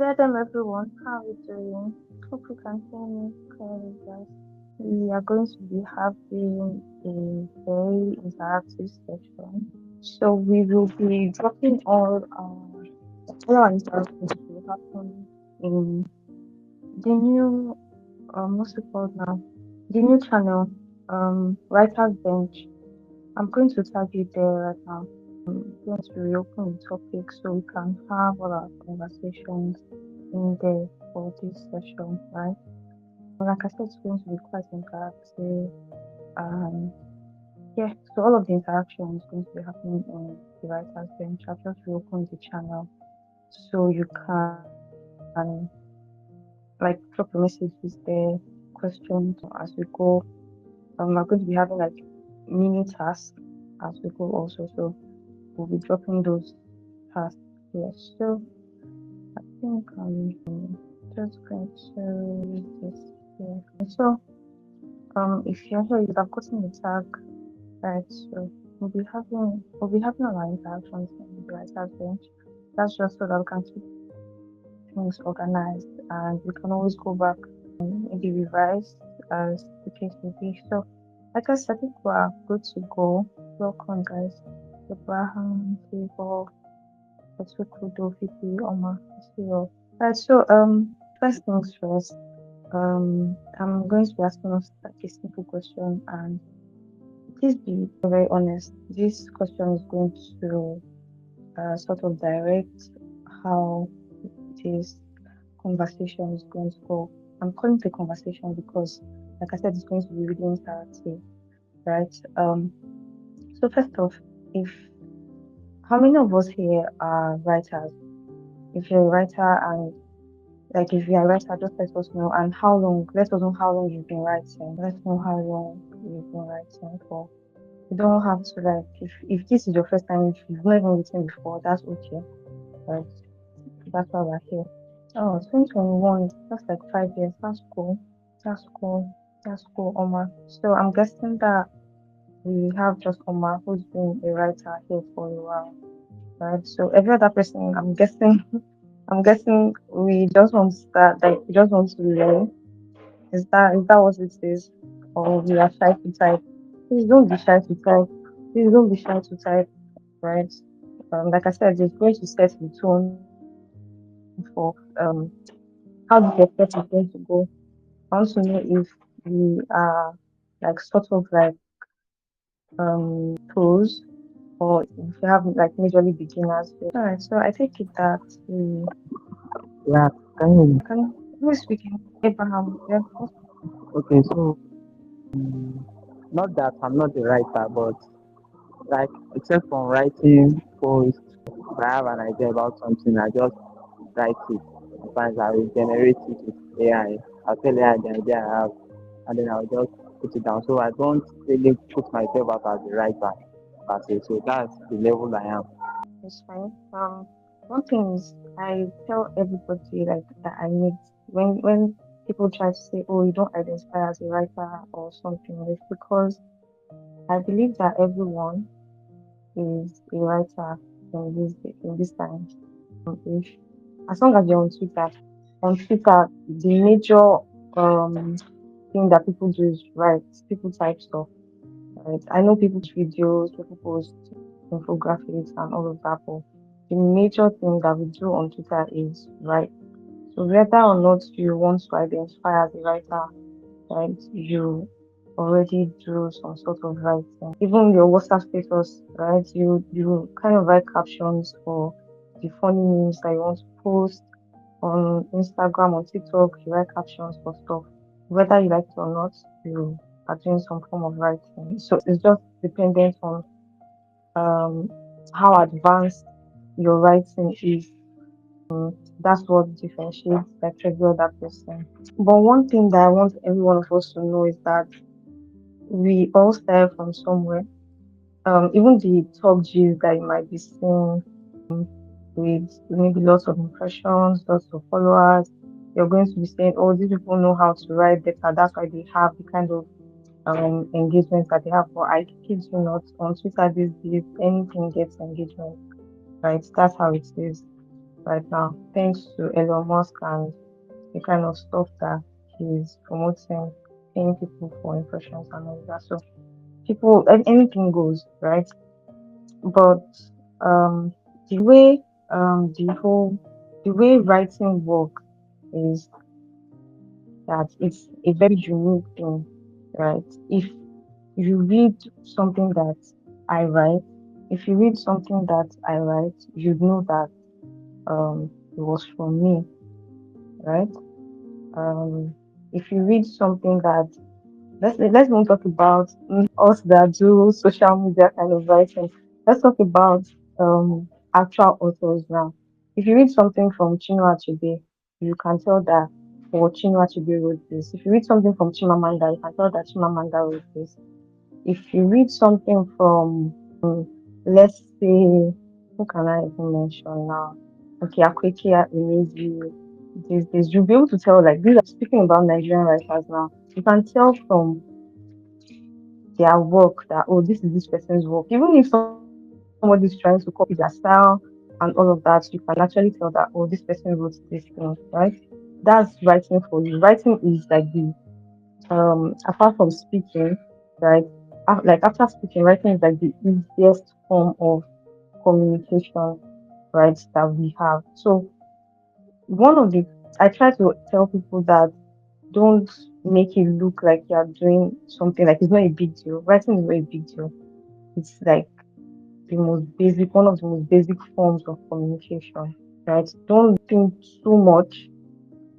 Welcome everyone. How are you doing? Hope you can hear me clearly, guys. We are going to be having a very interactive session. So we will be dropping all our interactions will happen in the new what's it called now? The new channel, Writer's Bench. I'm going to tag you there right now. Going to reopen the topic so we can have all our conversations in there for this session, right? Like I said, it's going to be quite interactive. And yeah, so all of the interaction is going to be happening on the writer's bench. I've just reopened the channel so you can like drop your messages there, questions as we go. We're going to be having like mini tasks as we go also. So we'll be dropping those tasks here. So I think just going to use this here. So if you're here, you'd have gotten the tag, right? So we'll be having our interactions in the writer's bench. That's just so that we can keep things organized and we can always go back maybe revise as the case may be. So like I said, I think we're good to go. Welcome guys. Abraham, Favor, Kudo, Fifi, Omar, I see you all. Right, so first things first. I'm going to be asking us like a simple question, and please be very honest. This question is going to sort of direct how this conversation is going to go. I'm calling it a conversation because, like I said, it's going to be really interactive, right? So first off, if how many of us here are writers? If you're a writer and like if you're a writer, just let us know and how long. Let us know how long you've been writing. Let us know how long you've been writing for. You don't have to like if this is your first time, if you've never written before, that's okay. Right? That's why we're here. Oh, 2021. That's like 5 years. That's cool. That's cool. That's cool, Omar. So I'm guessing that we have just Omar who's been a writer here for a while, right? So every other person, I'm guessing, I'm guessing we just want to start, like we just want to learn. Is that what it is, or we are shy to type? Please don't be shy to type. Please don't be shy to type, right? Like I said, it's going to set the tone for how the discussion is going to go. I want to know if we are like sort of like pros or if you have like majorly beginners here. All right, so I take it that we Yeah, can you hear me? can who is speaking? Abraham. Yeah. Okay, so not that I'm not a writer, but like except from writing posts, if I have an idea about something, I just write it. Sometimes I will generate it with AI. I'll tell AI the idea I have, and then I'll just put it down. So I don't really put myself out as a writer per se. So that's the level I am. It's fine. One thing is I tell everybody like that I meet when people try to say, "Oh, you don't identify as a writer or something," it's because I believe that everyone is a writer in this time. If as long as you're on Twitter, the major um thing that people do is write. People type stuff. Right? I know people post videos, people post infographics and all of that, but the major thing that we do on Twitter is write. So whether or not you want to identify as a writer, right, you already do some sort of writing. Even your WhatsApp status, right, you kind of write captions for the funny memes that you want to post on Instagram or TikTok, you write captions for stuff. Whether you like it or not, you are doing some form of writing. So it's just dependent on um how advanced your writing is. That's what differentiates like every other person. But one thing that I want every one of us to know is that we all start from somewhere. Even the top G's that you might be seeing with maybe lots of impressions, lots of followers, you're going to be saying, "Oh, these people know how to write better. That's why they have the kind of engagement that they have." But I kid you not, on Twitter these days, anything gets engagement, right? That's how it is. right now, thanks to Elon Musk and the kind of stuff that he's promoting, paying people for impressions and all that. So people, anything goes, right? But um, the way the way writing works is that it's a very unique thing, right? If you read something that I write, if you read something that I write, you know that it was from me, right? Um, if you read something that let's not talk about us that do social media kind of writing. Let's talk about actual authors now. If you read something from Chinua Achebe, you can tell that Chinua Achebe wrote this. If you read something from Chimamanda, you can tell that Chimamanda wrote this. If you read something from, let's say, who can I even mention now? Okay, Akwekia Emezi, this, you'll be able to tell, like, these are speaking about Nigerian writers now. You can tell from their work that, oh, this is this person's work. Even if somebody's trying to copy their style and all of that, you can actually tell that, oh, this person wrote this thing, right? That's writing for you. Writing is like the apart from speaking, right? Like after speaking, writing is like the easiest form of communication, right? That we have. So one of the I try to tell people that don't make it look like you're doing something like it's not a big deal. Writing is not a big deal. It's like the most basic, one of the most basic forms of communication, right? Don't think too much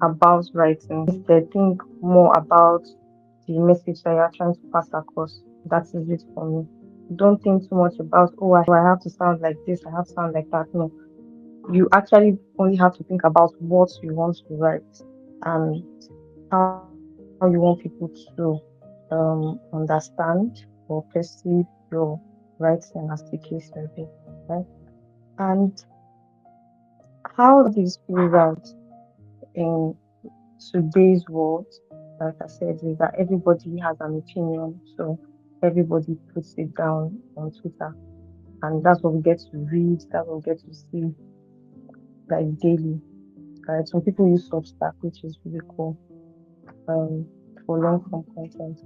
about writing. Instead, think more about the message that you're trying to pass across. That is it for me. Don't think too much about, oh, I have to sound like this, I have to sound like that. No, you actually only have to think about what you want to write and how you want people to understand or perceive your writing as the case may be, right? And how this plays out in today's world, like I said, is that everybody has an opinion, so everybody puts it down on Twitter, and that's what we get to read, that's what we get to see like daily. Right? Some people use Substack, which is really cool, um, for long form content.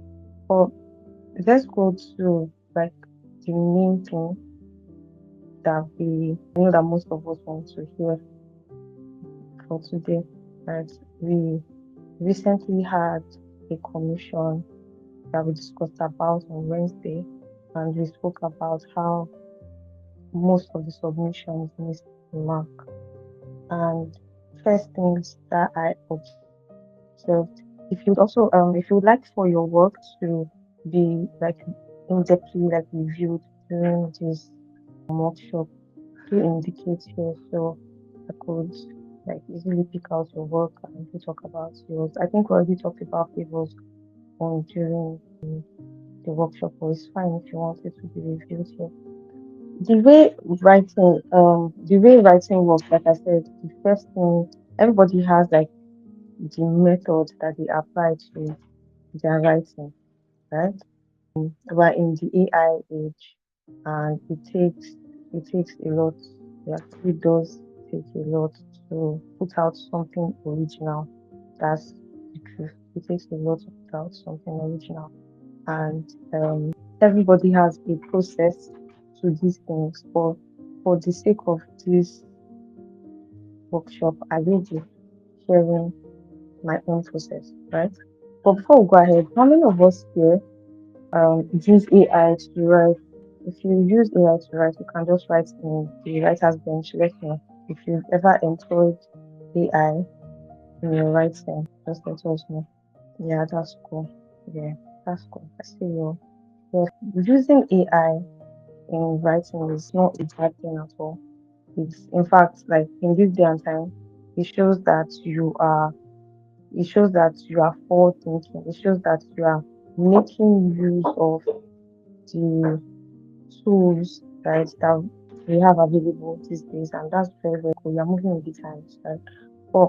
But let's go to like the main thing that we know that most of us want to hear for today. Right? We recently had a commission that we discussed about on Wednesday, and we spoke about how most of the submissions missed the mark. And first things that I observed, if you would like for your work to be like in-depthly like reviewed during this workshop, do indicate here so I could like easily pick out your work and we talk about yours. I think we already talked about favors on during the workshop, but it's fine if you want it to be reviewed here. The way writing works, like I said, the first thing everybody has like the method that they apply to their writing, right? We're in the AI age, and it takes a lot. It actually does take a lot to put out something original. That's the truth. It takes a lot to put out something original, and everybody has a process to these things. But for the sake of this workshop, I will be sharing my own process, right? But before we go ahead, how many of us here use AI to write? If you use AI to write, you can just write in the writer's bench. Let me know if you've ever employed AI in your writing. Just let us know. Yeah, that's cool. Yeah, that's cool. I see you. Yeah, using AI in writing is not a bad thing at all. It's in fact like in this day and time, it shows that you are it shows that you are forward thinking. It shows that you are making use of the tools, right, that we have available these days, and that's very, very cool. You're moving with the times, right? But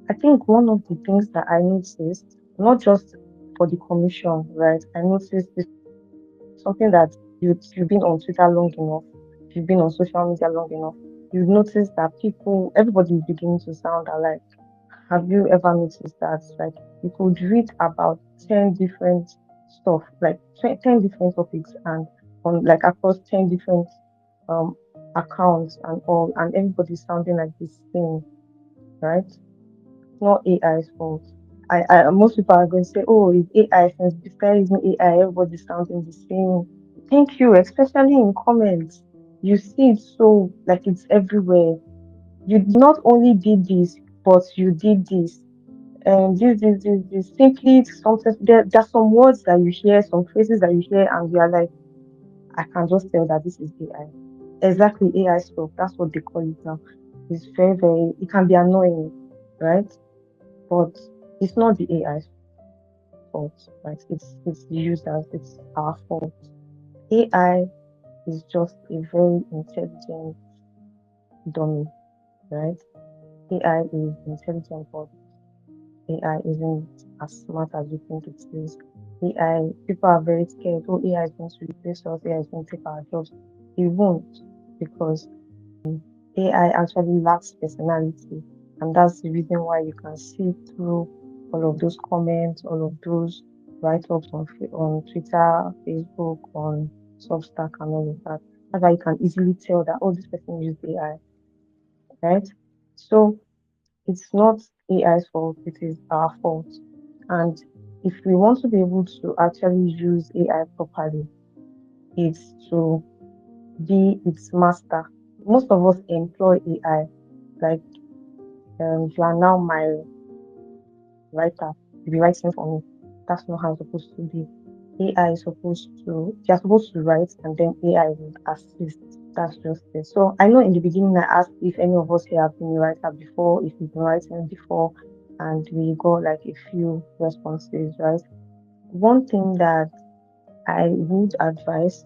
I think one of the things that I noticed, not just for the commission, right, I noticed is something that if you've been on Twitter long enough, if you've been on social media long enough, you notice that everybody is beginning to sound alike. Have you ever noticed that? Like, you could read about 10 different stuff, like 10 different topics, and on like across 10 different um accounts and all, and everybody sounding like the same, right? It's not AI's fault. Most people are going to say, oh, it's AI, since we started using AI, everybody's sounding the same. Thank you, especially in comments. You see it so like it's everywhere. You not only did this, but you did this. And this. Simply sometimes there's some words that you hear, some phrases that you hear, and you are like, I can just tell that this is AI. Exactly, AI stuff. That's what they call it now. It's very, it can be annoying, right? But it's not the AI's fault, right? It's the users, it's our fault. AI is just a very intelligent dummy, right? AI is intelligent, but AI isn't as smart as you think it is. AI, people are very scared. Oh, AI is going to replace us. AI is going to take our jobs. It won't, because AI actually lacks personality, and that's the reason why you can see through all of those comments, all of those write-ups on Twitter, Facebook, on Substack, and all of that. That's why you can easily tell that, oh, this person used AI, right? So it's not AI's fault, it is our fault. And if we want to be able to actually use AI properly, it's to be its master. Most of us employ AI. Like, you are now my writer, you'll be writing for me. That's not how it's supposed to be. AI is supposed to, you're supposed to write, and then AI will assist. That's just it. So I know in the beginning I asked if any of us here have been a writer before, if we've been writing before, and we got like a few responses, right? One thing that I would advise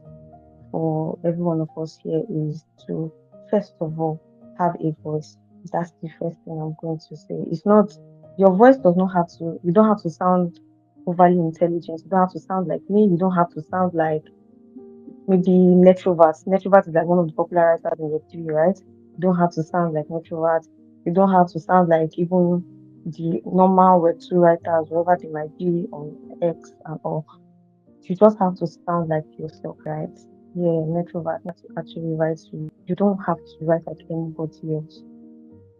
for every one of us here is to, first of all, have a voice. That's the first thing I'm going to say. It's not, your voice does not have to, you don't have to sound overly intelligent. You don't have to sound like me. You don't have to sound like maybe Metrovert. Metrovert is like one of the popular writers in Web3, right? You don't have to sound like Metrovert. You don't have to sound like even the normal Web2 writers, wherever they might be on X and all. You just have to sound like yourself, right? Yeah, Metrovert has to actually write you. You don't have to write like anybody else.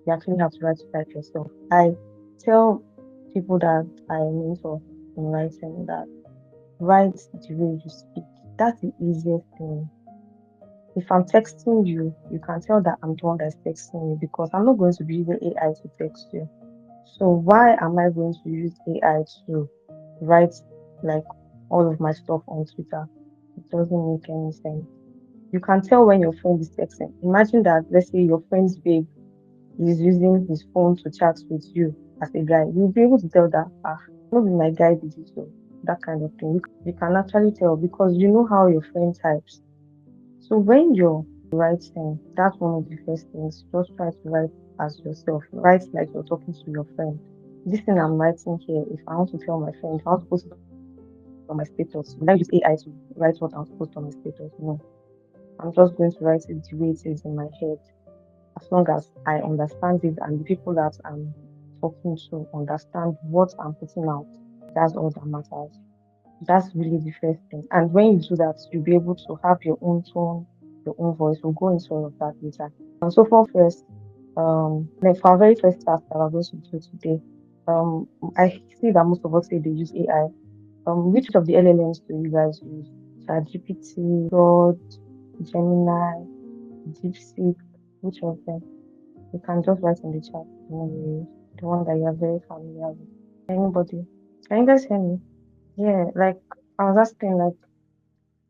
You actually have to write like yourself. I tell people that I mentor in writing that write the way you speak. That's the easiest thing. If I'm texting you, you can tell that I'm the one that's texting you, because I'm not going to be using AI to text you. So why am I going to use AI to write like all of my stuff on Twitter? It doesn't make any sense. You can tell when your friend is texting. Imagine that, let's say your friend's babe is using his phone to chat with you as a guy. You'll be able to tell that, maybe my guy did it, so that kind of thing. You can actually tell because you know how your friend types. So when you're writing, that's one of the first things. Just try to write as yourself. Write like you're talking to your friend. This thing I'm writing here, if I want to tell my friend, if I want to post it on my status, will I use AI to write what I want to post on my status? No. I'm just going to write it the way it is in my head. As long as I understand it and the people that I'm talking to understand what I'm putting out, that's all that matters. That's really the first thing. And when you do that, you'll be able to have your own tone, your own voice. We'll go into all of that later. And so for first, like for our very first task that we're going to do today, I see that most of us say they use AI. Which of the LLMs do you guys use? ChatGPT, God, Gemini, DeepSeek, which of them? You can just write in the chat the one you use, the one that you are very familiar with. Anybody? Can you guys hear me? Yeah, like I was asking, like,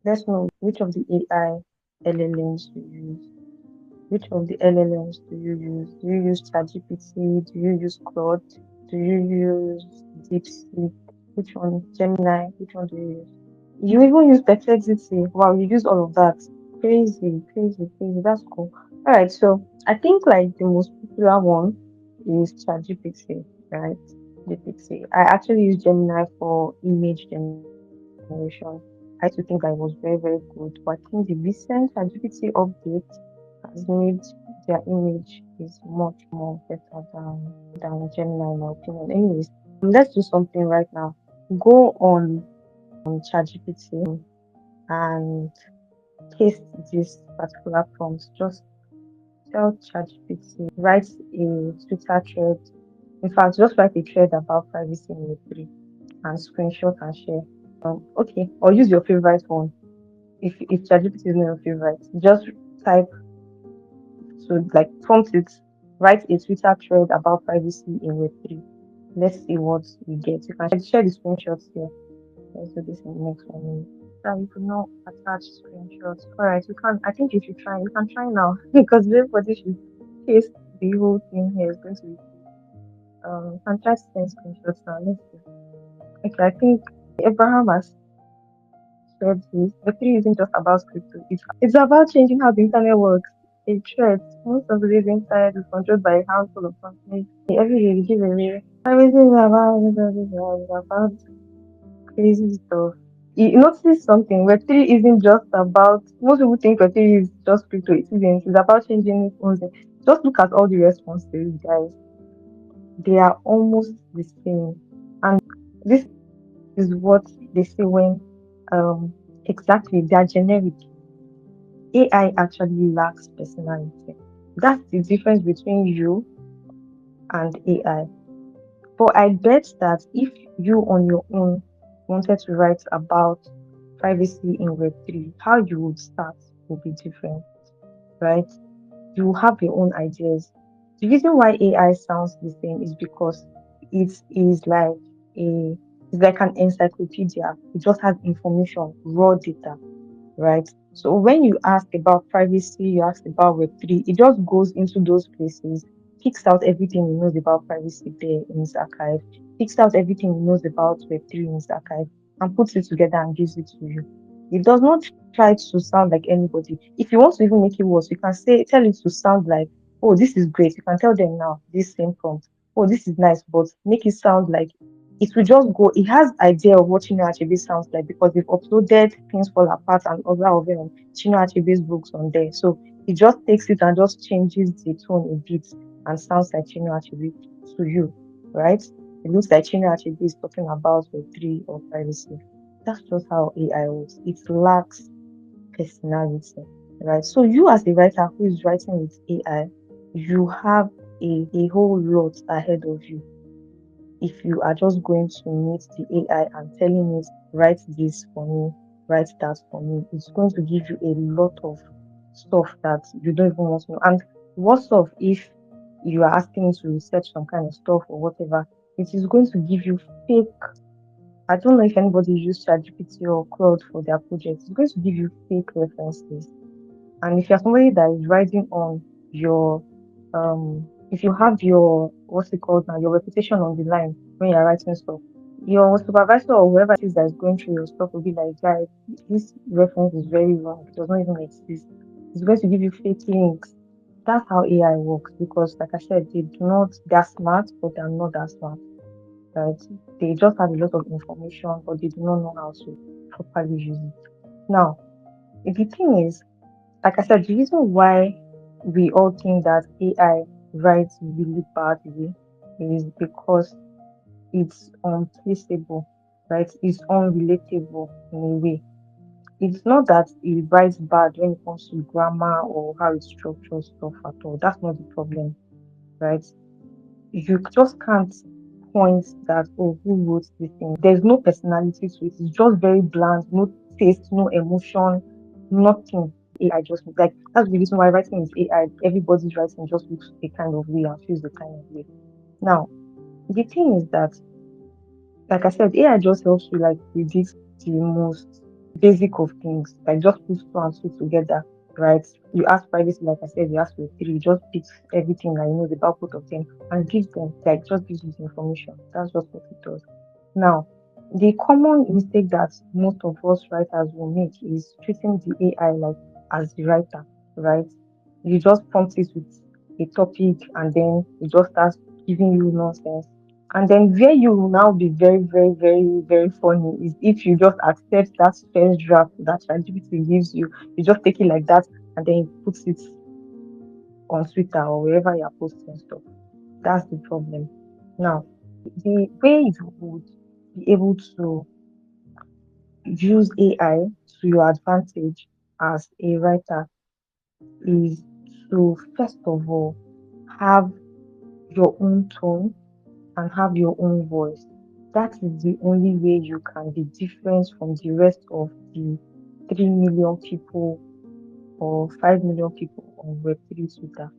let's know which of the AI LLMs you use. Which of the LLMs do you use? Do you use ChatGPT? Do you use Claude? Do you use DeepSeek? Which one? Gemini? Which one do you use? You even use Perplexity. Wow, you use all of that. Crazy, crazy, crazy. That's cool. All right, so I think like the most popular one is ChatGPT, right? GPT. I actually use Gemini for image generation. I used to think that it was very, very good, but I think the recent ChatGPT update has made their image is much more better than Gemini, in my opinion. Anyways, let's do something right now. Go on ChatGPT and paste this particular prompt. Just tell ChatGPT, write a Twitter thread. In fact, just write a thread about privacy in Web3 and screenshot and share. Okay, or use your favorite one. If ChatGPT is not your favorite, just type to like prompt it, write a Twitter thread about privacy in Web3. Let's see what we get. You can share the screenshots here. Let's do this in the next 1 minute. That you could not attach screenshots. All right, you can. I think you should try. You can try now because everybody should paste the whole thing here. It's going to be. You can try to send screenshots now. Let's see. Okay, I think Abraham has shared this. Web3 isn't just about crypto. It's about changing how the internet works. A threat. Most of today's internet is controlled by a handful of companies. Every day we give away. Everything is about crazy stuff. You notice something. Web3 isn't just about. Most people think Web3 is just crypto. It isn't. It's about changing phones. Just look at all the responses, guys. They are almost the same. And this is what they say when exactly they are generic. AI actually lacks personality. That's the difference between you and AI. But I bet that if you on your own wanted to write about privacy in Web3, how you would start would be different, right? You have your own ideas. The reason why AI sounds the same is because it is like a it's like an encyclopedia. It just has information, raw data, right? So when you ask about privacy, you ask about Web3, it just goes into those places, picks out everything he knows about privacy there in his archive, picks out everything he knows about Web3 in his archive, and puts it together and gives it to you. It does not try to sound like anybody. If you want to even make it worse, you can tell it to sound like, oh, this is great. You can tell them now this same prompt. Oh, this is nice, but make it sound like it will just go. It has idea of what Chino Achebe sounds like because they've uploaded Things Fall Apart and other of Chino Achebe's books on there. So it just takes it and just changes the tone a bit and sounds like Chino Achebe to you, right? It looks like Chino Achebe is talking about Web3 or privacy. That's just how AI works. It lacks personality, right? So you as a writer who is writing with AI, you have a whole lot ahead of you if you are just going to meet the AI and telling it, write this for me, write that for me, it's going to give you a lot of stuff that you don't even want to know. And what's of if you are asking it to research some kind of stuff or whatever, it is going to give you fake. I don't know if anybody used ChatGPT or Claude for their projects. It's going to give you fake references. And if you're somebody that is riding on your, if you have your, what's it called now, your reputation on the line when you're writing stuff, your supervisor or whoever it is that is going through your stuff will be like, guys, this reference is very wrong. It does not even exist. It's going to give you fake links. That's how AI works because, like I said, they're smart, but they're not that smart, right? They just have a lot of information, but they do not know how to properly use it. Now, the thing is, like I said, the reason why we all think that AI writes really badly is because it's untraceable, right? It's unrelatable in a way. It's not that it writes bad when it comes to grammar or how it structures stuff at all. That's not the problem, right? You just can't point that, oh, who wrote this thing? There's no personality to it. It's just very bland, no taste, no emotion, nothing. AI just like that's the reason why writing is AI. Everybody's writing just looks a kind of way and feels a kind of way. Now, the thing is that, like I said, AI just helps you like predict the most basic of things. Like just put two and two together, right? You ask privacy, like I said, you ask for three, you just pick everything that you know about both of them and gives them like just gives you the information. That's just what it does. Now, the common mistake that most of us writers will make is treating the AI like as the writer, right? You just prompt it with a topic and then it just starts giving you nonsense. And then where you will now be very, very, very, very funny is if you just accept that first draft that ChatGPT gives you, you just take it like that and then it puts it. on Twitter or wherever you're posting stuff. That's the problem. Now, the way you would be able to use AI to your advantage as a writer is to first of all have your own tone and have your own voice. That is the only way you can be different from the rest of the 3 million people or 5 million people on Web3 Twitter.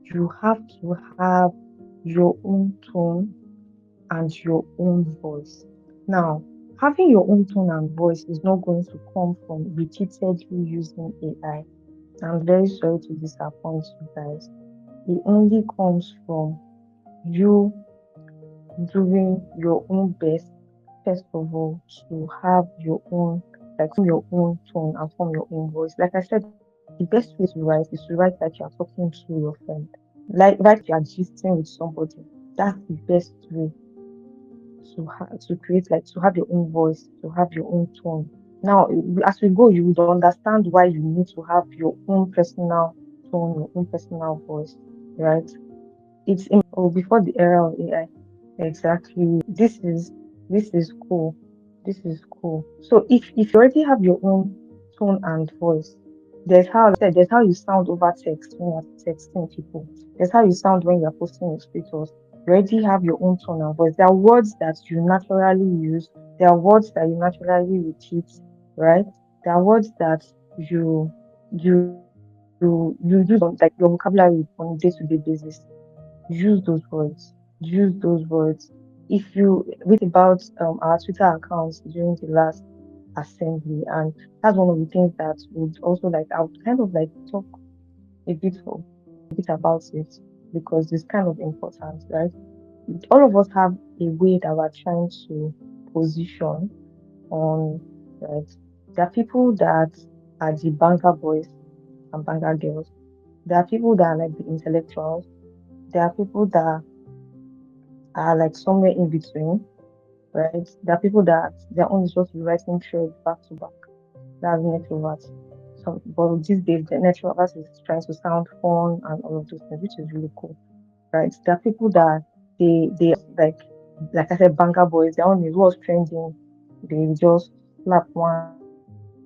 You have to have your own tone and your own voice. Now, having your own tone and voice is not going to come from repeatedly using AI. I'm very sorry to disappoint you guys. It only comes from you doing your own best, first of all, to have your own, like form your own tone and form your own voice. Like I said, the best way to write is to write like you're talking to your friend. Like write you're gisting with somebody. That's the best way to create, like to have your own voice, to have your own tone. Now, as we go, you would understand why you need to have your own personal tone, your own personal voice, right? It's oh, before the era of AI. Exactly. This is cool. This is cool. So if you already have your own tone and voice, there's how, like I said, there's how you sound over text when you're texting people. There's how you sound when you're posting your status. You already have your own tone and voice. There are words that you naturally use. There are words that you naturally repeat, right? There are words that you use on like your vocabulary on a day-to-day basis. Use those words. Use those words. If you read about our Twitter accounts during the last assembly, and that's one of the things that would also like I would kind of like talk a bit about it because it's kind of important, right? All of us have a way that we're trying to position on, right? There are people that are the banker boys and banker girls. There are people that are like the intellectuals. There are people that are like somewhere in between, right? There are people that their own is just writing threads back to back. That's introvert. So, but these days, the introvert is trying to sound fun and all of those things, which is really cool, right? There are people that they like I said, banker boys. Their own is what's trending. They just slap one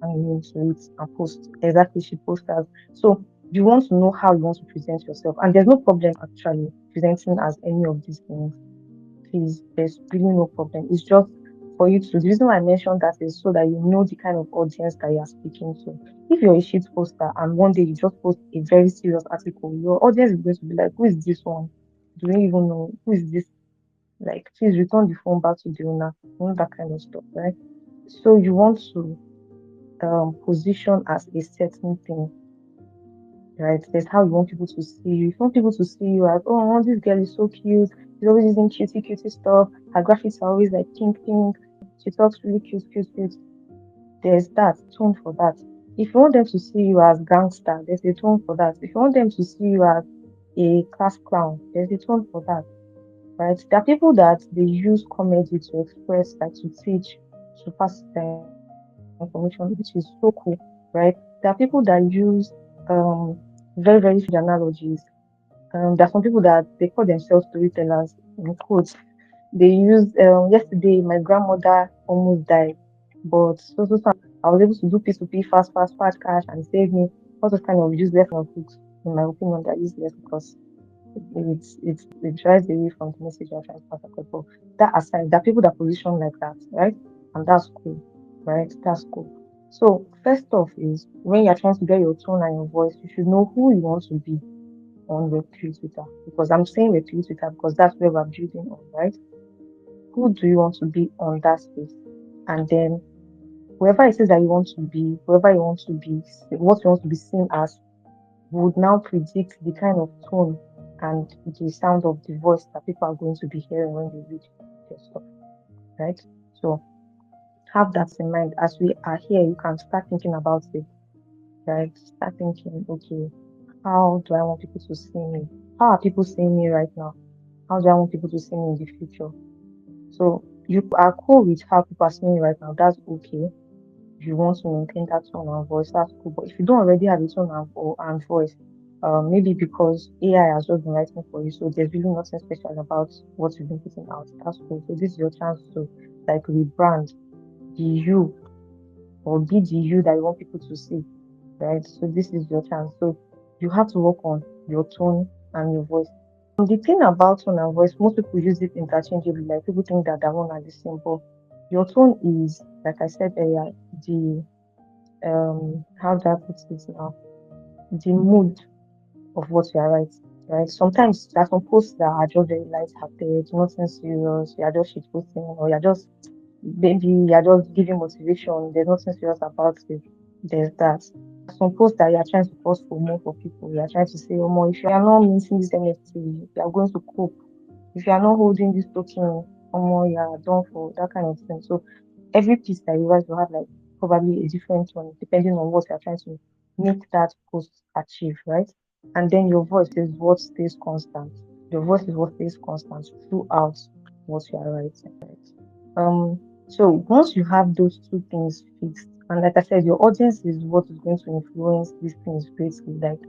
into it and post exactly she posts as. So you want to know how you want to present yourself, and there's no problem actually presenting as any of these things. Please, there's really no problem. It's just for you to. The reason why I mentioned that is so that you know the kind of audience that you are speaking to. If you're a shit poster and one day you just post a very serious article, your audience is going to be like, "Who is this one? Do you even know who is this? Like, please return the phone back to the owner." You know that kind of stuff, right? So you want to position as a certain thing, right? There's how you want people to see you. If you want people to see you as, oh, this girl is so cute. She's always using cutesy stuff. Her graphics are always like pink, pink. She talks really cute, cute, cute. There's that tone for that. If you want them to see you as gangster, there's a tone for that. If you want them to see you as a class clown, there's a tone for that, right? There are people that they use comedy to express, like to teach, to pass their information, which is so cool, right? There are people that use very, very strange analogies. There are some people that they call themselves storytellers in quotes. They use yesterday my grandmother almost died, but I was able to do P2P fast, fast, fast cash and it saved me. All those kind of useless kind of books, in my opinion, they're useless because it drives away from the message you're trying to pass across. But that aside, there are people that position like that, right? And that's cool, right? That's cool. So first off is when you're trying to get your tone and your voice, you should know who you want to be on Web3 Twitter. Because I'm saying Web3 Twitter because that's where we're building on, right? Who do you want to be on that space? And then whoever it is that you want to be, whoever you want to be, what you want to be seen as, would now predict the kind of tone and the sound of the voice that people are going to be hearing when they read your stuff, right? So have that in mind. As we are here, you can start thinking about it, right? Start thinking, okay, how do I want people to see me? How are people seeing me right now? How do I want people to see me in the future? So you are cool with how people are seeing you right now. That's okay. You want to maintain that tone and voice, that's cool. But if you don't already have a tone and voice, Maybe because AI has just been writing for you, so there's really nothing special about what you've been putting out. That's cool. So this is your chance to like rebrand the you or be the you that you want people to see, right? So this is your chance. So you have to work on your tone and your voice. The thing about tone and voice, most people use it interchangeably. Like people think that one are the same, but your tone is, like I said earlier, the how do I put it now? The mood of what you are writing, right? Sometimes there are some posts that are just very light-hearted, nothing serious. You are just shit posting, or you're just maybe you're just giving motivation. There's nothing serious about it. There's that. Some posts that you are trying to post for more for people. You are trying to say, oh, more if you are not missing this NFT, you are going to cope. If you are not holding this token, oh, more you are done for that kind of thing. So every piece that you write will have like probably a different one depending on what you're trying to make that post achieve, right? And then your voice is what stays constant. Your voice is what stays constant throughout what you are writing. So once you have those two things fixed, and like I said, your audience is what is going to influence these things greatly, like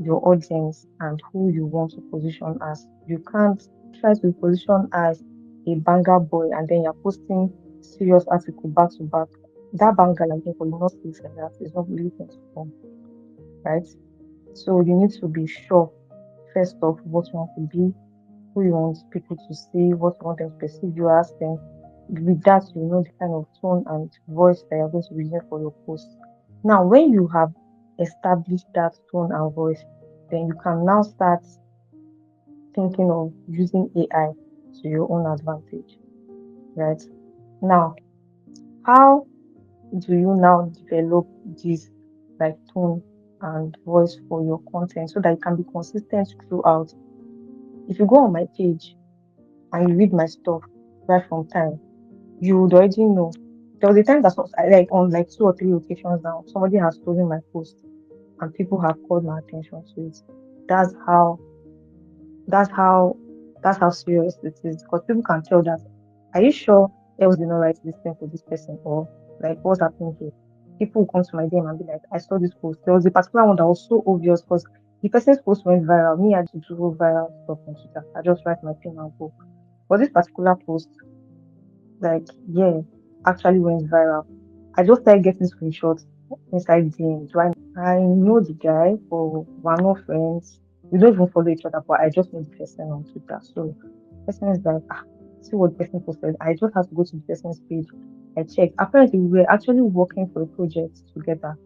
your audience and who you want to position as. You can't try to position as a banger boy and then you're posting serious article back to back. That banger like for you not things like that. It's not really going to come, right? So you need to be sure first of what you want to be, who you want people to see, what you want them to perceive you as, then with that you know the kind of tone and voice that you're going to be using for your post. Now, when you have established that tone and voice, then you can now start thinking of using AI to your own advantage, right? Now, how do you now develop this like tone and voice for your content so that it can be consistent throughout? If you go on my page and you read my stuff right from time, you would already know. There was a time that like on like two or three occasions now, somebody has stolen my post and people have called my attention to it. That's how that's how that's how serious it is because people can tell that. Are you sure else did not write this thing for this person or like what's happening here? People will come to my DM and be like, I saw this post. There was a particular one that was so obvious because the person's post went viral. Me, I just do viral stuff on Twitter. I just write my thing and go. But this particular post, like, yeah, actually went viral. I just started getting screenshots inside DM. Do I know the guy, but we're not friends. We don't even follow each other, but I just know the person on Twitter. So person is like, see what the person posted. I just have to go to the person's page. I checked. Apparently, we were actually working for a project together.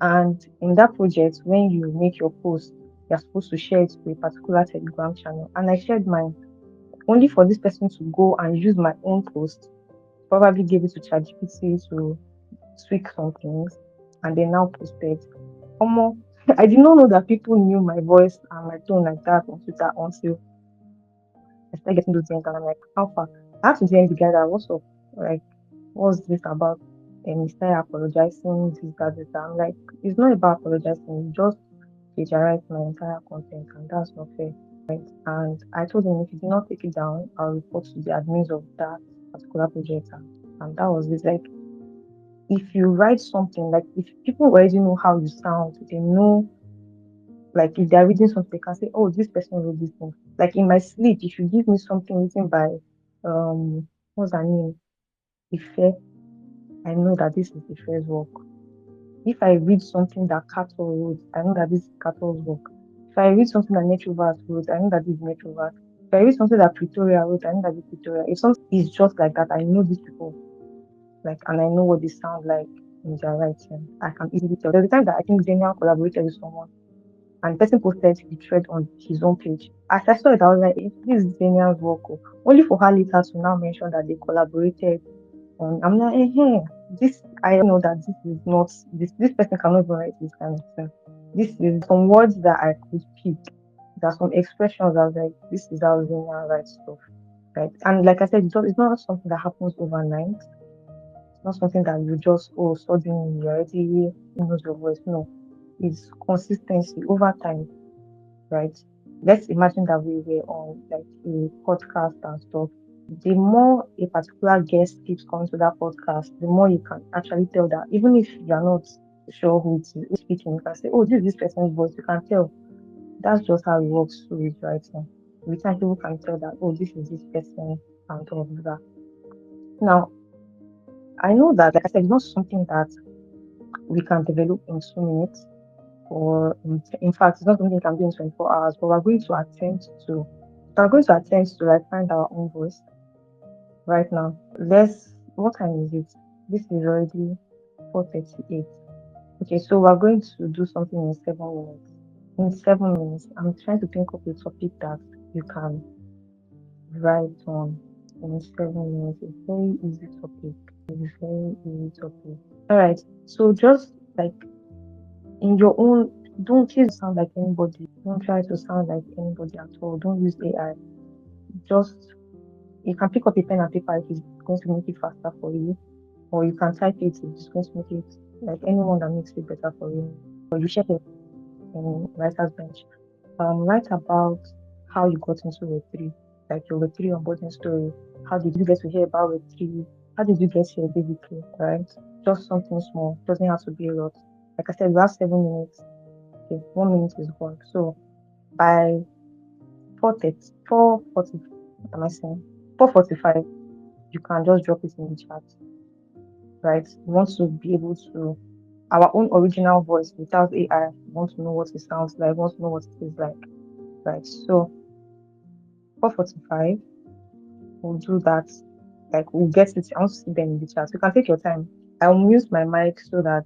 And in that project, when you make your post, you're supposed to share it to a particular Telegram channel. And I shared mine only for this person to go and use my own post, probably give it to ChatGPT to tweak some things, and then now posted. Omo, I did not know that people knew my voice and my tone like that on Twitter until I started getting those DMs and I'm like, how far? I have to DM the guy that what's up? Like, what's this about? And he started apologizing, this, that, this, that. I'm like, it's not about apologizing, you just plagiarized my entire content and that's not fair. And I told him if he did not take it down, I'll report to the admins of that particular project and that was it. Like if you write something, like if people already know how you sound, they know like if they're reading something, they can say, oh, this person wrote this thing. Like in my sleep, if you give me something written by what's her name? Ife, I know that this is Ife's work. If I read something that Cattle wrote, I know that this is Cattle's work. If I read something that Metrovert wrote, I know that this is Metrovert. If I read something that Pretoria wrote, I know that this is Pretoria. If something is just like that, I know these people, like, and I know what they sound like in their writing. I can easily tell. There's a time that I think Daniel collaborated with someone, and the person posted the thread on his own page. As I saw it, I was like, this is Daniel's work. Oh. Only for her later to now mention that they collaborated I'm like, this I know that this is not this person cannot even write this kind of thing. This is some words that I could pick. There are some expressions I was like, this is how Zenia writes stuff. Right. And like I said, it's not something that happens overnight. It's not something that you just suddenly you already knows your voice. No. It's consistency over time, right? Let's imagine that we were on like a podcast and stuff. The more a particular guest keeps coming to that podcast, the more you can actually tell that even if you're not sure who's speaking, you can say, oh, this is this person's voice. You can tell. That's just how it works with writing. With time, people can tell that, oh, this is this person and all of that. Now, I know that, like I said, it's not something that we can develop in 2 minutes, or in fact, it's not something we can do in 24 hours, but we're going to attempt to like find our own voice right now. What time is it? This is already 4:38. Okay, so we're going to do something in 7 minutes. In 7 minutes, I'm trying to think of a topic that you can write on in 7 minutes. It's very easy topic. It's very easy topic. All right. So just like in your own, don't try to sound like anybody. Don't try to sound like anybody at all. Don't use AI. Just you can pick up a pen and paper if it's going to make it faster for you, or you can type it if it's going to make it like anyone that makes it better for you. Or you check it in writer's bench. Write about how you got into Web3, like your Web3 onboarding story. How did you get to hear about Web3? How did you get here, basically, right? Just something small. Doesn't have to be a lot. Like I said, we have 7 minutes. Okay, 1 minute is gone. So by 4:30, 4:40, what am I saying? 4:45, you can just drop it in the chat, right? We want to be able to our own original voice without AI. We want to know what it sounds like. We want to know what it is like, right? So 4:45, we'll do that. Like we'll get it. I want to see them in the chat. You can take your time. I'll mute my mic so that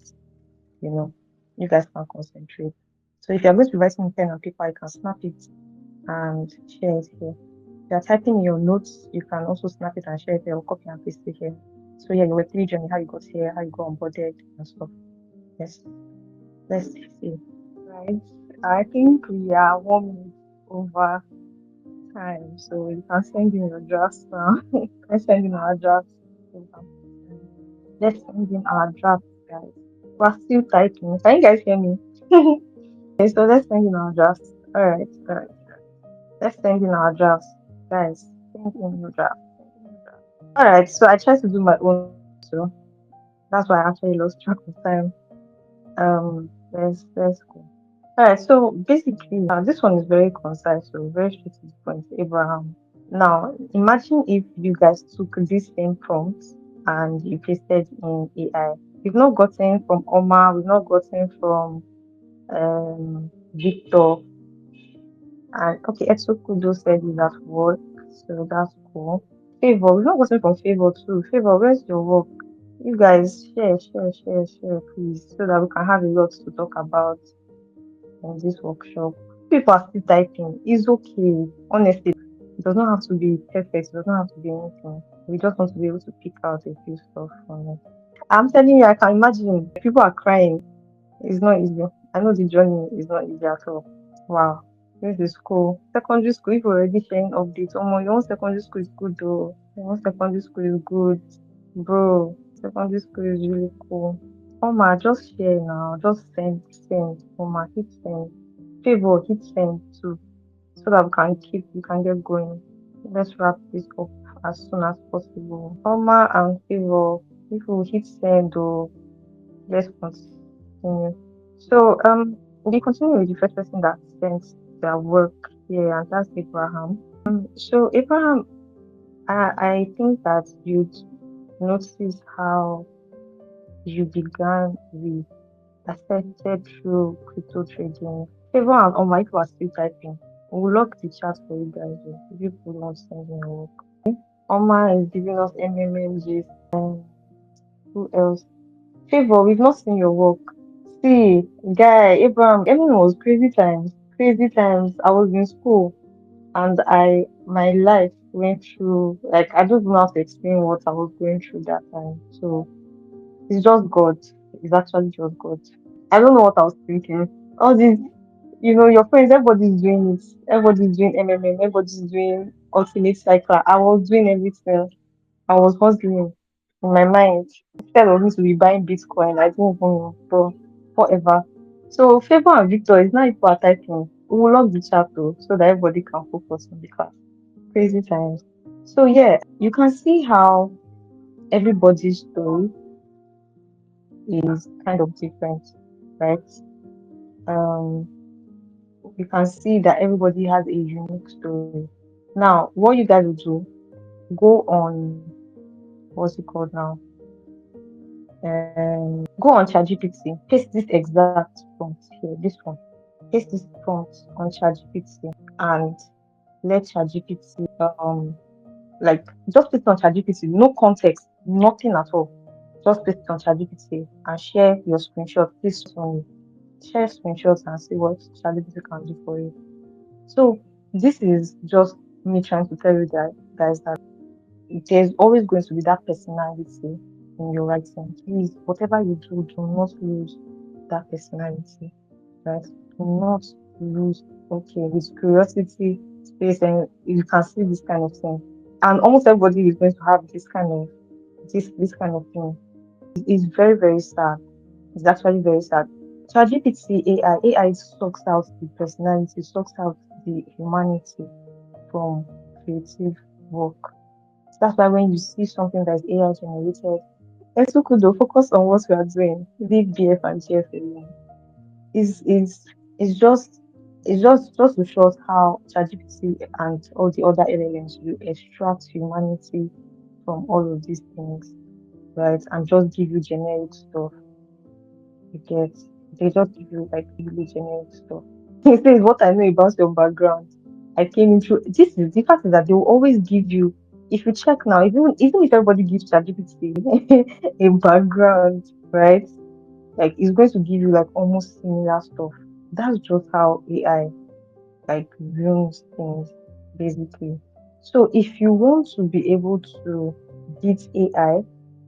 you know you guys can concentrate. So if you're going to be writing in pen and paper, you can snap it and share it here. If you're typing in your notes, you can also snap it and share it here or copy and paste it here. So yeah, your Web3 journey, how you got here, how you got onboarded and stuff. Yes. Let's see. Right. I think we are 1 minute over time, so you can send in your drafts now. Let's send in our drafts. So we can put in- Let's send in our drafts, guys. We're still typing. Can you guys hear me? Okay, so let's send in our drafts. All right, all right. Let's send in our drafts, guys. Send in your draft. Send in your draft. All right. So I tried to do my own too. That's why I actually lost track of time. Let's go. All right. So basically, this one is very concise, so very straight to the point. Abraham. Now, imagine if you guys took this same prompt and you pasted in AI. We've not gotten from Omar, we've not gotten from Victor, and okay, Etsukudo said it at work, so that's cool. Favor, we've not gotten from Favor too. Favor, where's your work? You guys share, please, so that we can have a lot to talk about in this workshop. People are still typing. It's okay. Honestly, it does not have to be perfect. It does not have to be anything. We just want to be able to pick out a few stuff from it. I'm telling you, I can imagine people are crying. It's not easy. I know the journey is not easy at all. Wow. This is cool. Secondary school, if you're already sharing updates, oh my, your own secondary school is good though. Your own secondary school is good. Bro, secondary school is really cool. Oma, just share now. Just send. Oma, hit send. Favor, hit send too. So that we can get going. Let's wrap this up as soon as possible. Oma and Favor, if we hit send or let's continue. So we continue with the first person that sent their work here, and that's Abraham. So Abraham, I think that you'd notice how you began with accepted through crypto trading. Everyone on my people are still typing. We'll lock the chat for you guys. If people don't send me work. Oma is giving us MMMGs. Who else? Favor, we've not seen your work. See, guy, Abraham, everything was crazy times. Crazy times. I was in school and my life went through, like, I don't know how to explain what I was going through that time. So it's just God. It's actually just God. I don't know what I was thinking. All these, your friends, everybody's doing it. Everybody's doing MMM, everybody's doing ultimate cycle. I was doing everything. I was hustling in my mind. Instead of me to be buying Bitcoin, I didn't even know. But whatever. So Favor and Victor is now people are typing. We will lock the chat though, so that everybody can focus on the class. Crazy times. So yeah, you can see how everybody's story is kind of different, right? Um, you can see that everybody has a unique story. Now, what you guys will do, go on, what's it called now? Go on ChatGPT, paste this exact prompt here, this one, paste this prompt on ChatGPT and let ChatGPT like just paste it on ChatGPT, no context, nothing at all. Just paste it on ChatGPT and share your screenshot. Please on share screenshots and see what ChatGPT can do for you. So this is just me trying to tell you that guys that there's always going to be that personality in your writing. Please, whatever you do, do not lose that personality, right? Do not lose, okay, with curiosity, space, and you can see this kind of thing. And almost everybody is going to have this kind of thing. It's very, very sad. It's actually very sad. ChatGPT AI sucks out the personality, sucks out the humanity from creative work. That's why when you see something that's AI generated, Etukudo, focus on what we are doing. Leave BF and GF alone. Is is just to show us how ChatGPT and all the other LLMs will extract humanity from all of these things, right? And just give you generic stuff. You get they just give you like really generic stuff. He says what I know about your background. I came into this is the fact is that they will always give you if you check now, even if everybody gives ChatGPT a background, right? Like it's going to give you like almost similar stuff. That's just how AI like ruins things basically. So if you want to be able to beat AI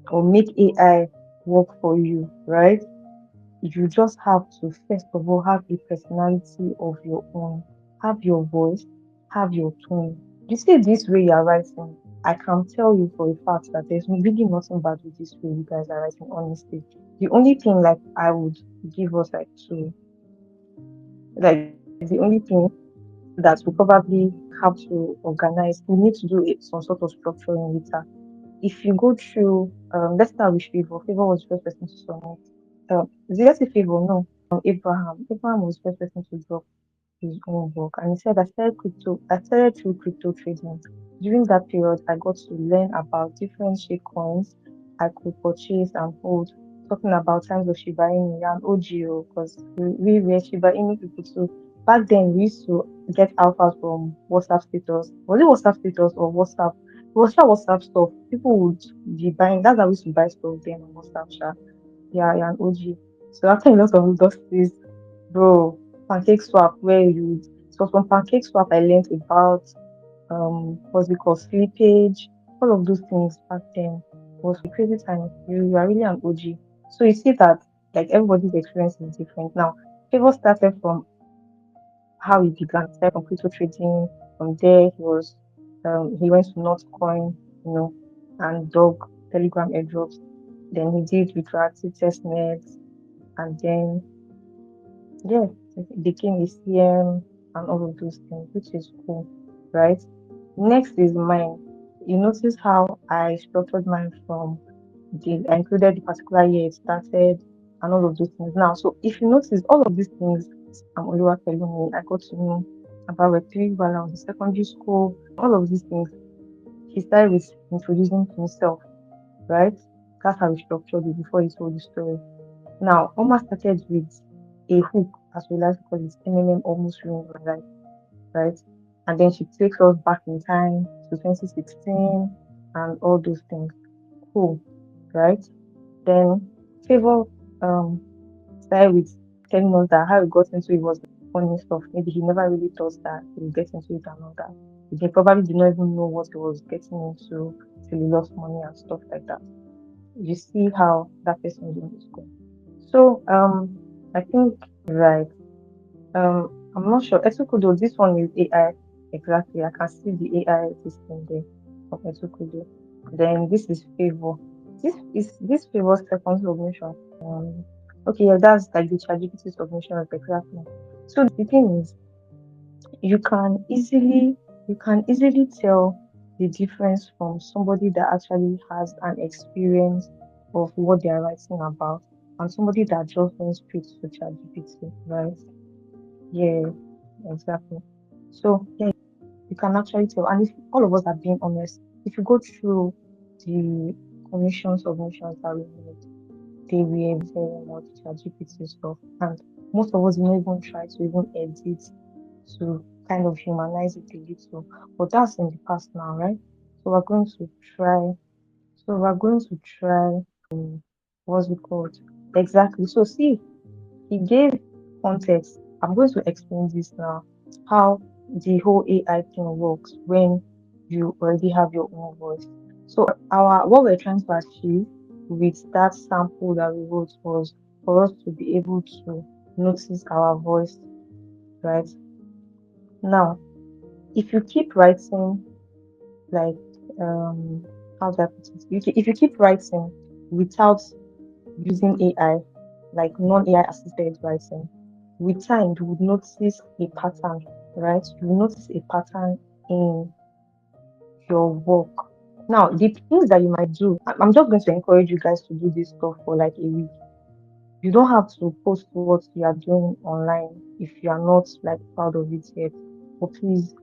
or make AI work for you, right? You just have to first of all have a personality of your own, have your voice, have your tone. You see this way you're writing, I can tell you for a fact that there's really nothing bad with this way you guys are writing, honestly. The only thing like I would give us like to like the only thing that we probably have to organize, we need to do it some sort of structuring later. If you go through let's start with Favor. Favor was the first person to submit. Is it let's say Favor? No. Abraham. Abraham was the first person to drop his own work. And he said, I started through crypto trading. During that period, I got to learn about different shit coins I could purchase and hold. Talking about times of Shiba Inu and OGO, because we were Shiba Inu people too. Back then, we used to get alpha from WhatsApp status. Was it WhatsApp status or WhatsApp? It was sure WhatsApp stuff. People would be buying. That's how we used to buy stuff then on WhatsApp. Sha. Yeah, yeah, and OG. So after a lot of those things, bro, pancake swap where you so from pancake swap I learned about what's it called slippage, all of those things back then was crazy time. You are really an OG. So you see that like everybody's experience is different. Now, Favor started from how he began, started from crypto trading. From there he went to Notcoin, you know, and dog Telegram airdrops. Then he did retroactive testnets and then yeah, it became a CM and all of those things, which is cool, right? Next is mine. You notice how I structured mine from I included the particular year it started and all of those things. Now, so if you notice all of these things, Oluwa Pelumi, I got to know about Web3 while I was in secondary school, all of these things. He started with introducing himself, right? That's how he structured it before he told the story. Now, Oma started with a hook, as we like to call it, Eminem almost ruined my life, right? And then she takes us back in time to 2016 and all those things. Cool, right? Then Favor um started with telling us that how he got into it was funny stuff. Maybe he never really thought that he would get into it and all that. He probably did not even know what he was getting into till he lost money and stuff like that. You see how that person is in the school. So I think right. I'm not sure. Etukudo, this one is AI. Exactly. I can see the AI system there of Etukudo. Then this is Favor. This Favor second submission. Okay, yeah, that's like the ChatGPT submission of exactly. So the thing is, you can easily tell the difference from somebody that actually has an experience of what they are writing about and somebody that just went straight to ChatGPT, right? Yeah. exactly. So yeah, you can actually tell. And if all of us are being honest, if you go through the commission submissions that we made, they were very much ChatGPT stuff. And most of us didn't even try to even edit to kind of humanize it a little. But that's in the past now, right? So we're going to try. So we're going to try. What's it called? Exactly. So see, he gave context. I'm going to explain this now. How the whole AI thing works when you already have your own voice. So our what we're trying to achieve with that sample that we wrote was for us to be able to notice our voice, right? Now, if you keep writing like how do I put it? If you keep writing without using AI, like non-AI assisted writing, with time you would notice a pattern, right? You will notice a pattern in your work. Now, the things that you might do, I'm just going to encourage you guys to do this stuff for like a week. You don't have to post what you are doing online if you are not like proud of it yet. But please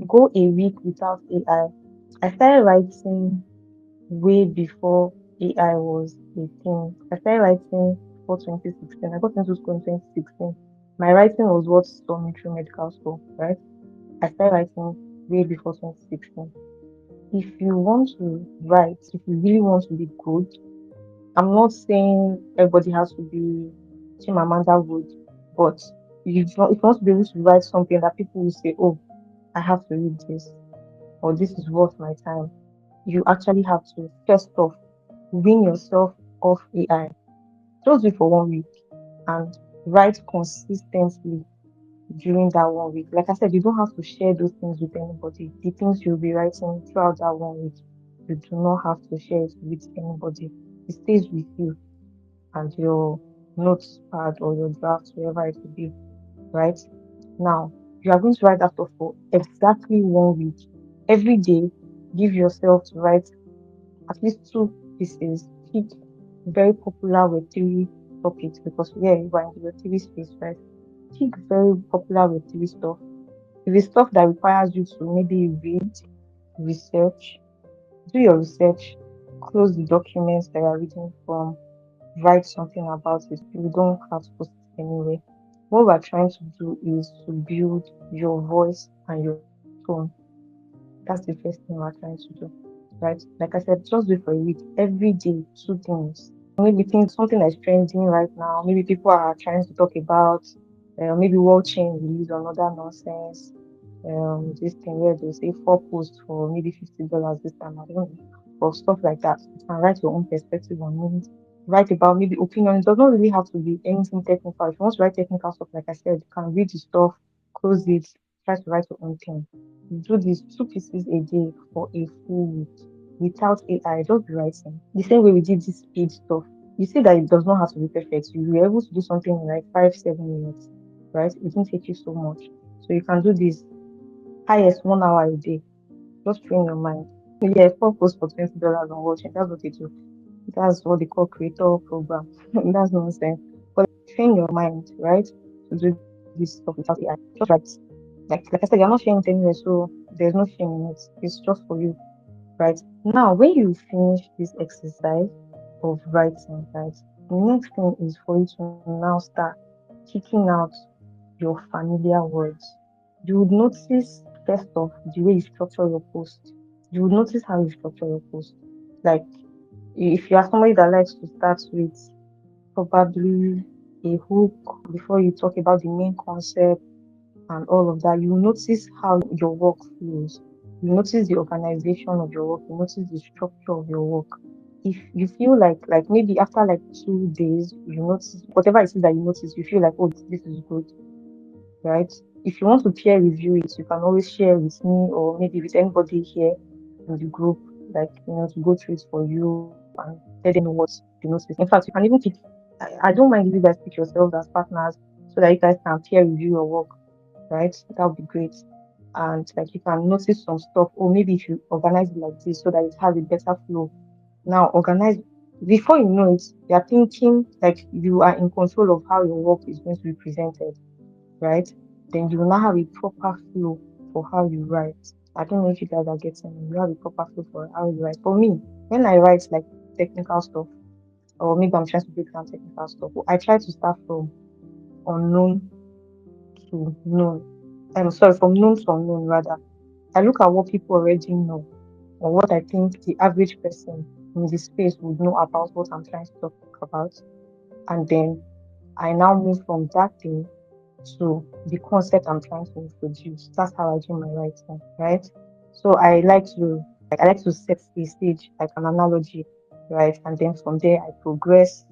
go a week without AI. I started writing way before AI was a thing. I started writing before 2016. I got into school in 2016. My writing was what saw me through medical school, right? I started writing way before 2016. If you want to write, if you really want to be good, I'm not saying everybody has to be Chimamanda Wood, but if you want to be able to write something that people will say, oh, I have to read this, or this is worth my time, you actually have to first off wean yourself off AI. Just do it for 1 week and write consistently during that 1 week. Like I said, you don't have to share those things with anybody. The things you'll be writing throughout that 1 week, you do not have to share it with anybody. It stays with you and your notes pad or your draft, wherever it will be, right? Now, you are going to write that stuff for exactly 1 week. Every day, give yourself to write at least two pieces. Pick very popular Web3 topics because yeah, we're in the Web3 space, right? Pick very popular Web3 stuff. If it's stuff that requires you to maybe read, research, do your research, close the documents that you're reading from, write something about it. You don't have to post it anyway. What we're trying to do is to build your voice and your tone. That's the first thing we're trying to do, right? Like I said, just do it for a week. Every day, two things. Maybe things something that's trending right now. Maybe people are trying to talk about, maybe world chain release or another nonsense. This thing where they say four posts for maybe $50 this time. I don't know, or stuff like that. You can write your own perspective on it. Write about maybe opinion. It does not really have to be anything technical. If you want to write technical stuff, like I said, you can read the stuff, close it, try to write your own thing. Do these two pieces a day for a full week without AI. Just be writing. The same way we did this speed stuff. You see that it does not have to be perfect. You were able to do something in like 5, 7 minutes, right? It didn't take you so much. So you can do this highest 1 hour a day. Just train your mind. Yeah, four posts for $20 on watching. That's what they do. That's what they call creator program. That's nonsense. But train your mind, right? To do this stuff without AI. Just write. Like I said, you're not sharing it anywhere, so there's no shame in it. It's just for you, right? Now, when you finish this exercise of writing, right, the next thing is for you to now start kicking out your familiar words. You would notice first off the way you structure your post. You would notice how you structure your post. Like if you are somebody that likes to start with probably a hook before you talk about the main concept and all of that, you notice how your work flows. You notice the organization of your work. You notice the structure of your work. If you feel like maybe after like 2 days, you notice whatever it is that you notice, you feel like, oh, this is good, right? If you want to peer review it, you can always share with me or maybe with anybody here in the group, like to go through it for you and let them know what you notice. In fact, you can even pick. I don't mind if you guys pick yourselves as partners so that you guys can peer review your work, right? That would be great. And like you can notice some stuff, or maybe if you organize it like this so that it has a better flow. Now organize before you know it, you're thinking like you are in control of how your work is going to be presented, right? then you will now have a proper flow for how you write. I don't know if you guys are getting me. You have a proper flow for how you write. For me, when I write like technical stuff, or maybe I'm trying to break down technical stuff, I try to start from unknown to known. I'm sorry, from known to unknown rather. I look at what people already know or what I think the average person in the space would know about what I'm trying to talk about. And then I now move from that thing to the concept I'm trying to introduce. That's how I do my writing, right? So I like to set the stage like an analogy, right? And then from there I progress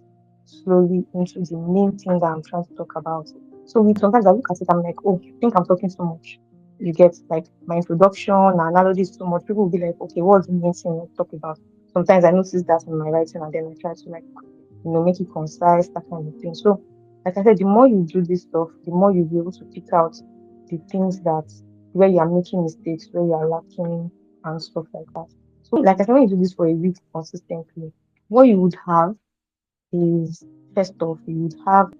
slowly into the main thing that I'm trying to talk about. So with sometimes I look at it, I'm like, oh, I think I'm talking too much. You get like my introduction, my analogy is too much. People will be like, okay, what's the main thing you're talking about? Sometimes I notice that in my writing and then I try to like, make it concise, that kind of thing. So like I said, the more you do this stuff, the more you'll be able to pick out the things that where you are making mistakes, where you are lacking, and stuff like that. So, like I said, when you do this for a week consistently, what you would have is first off, you would have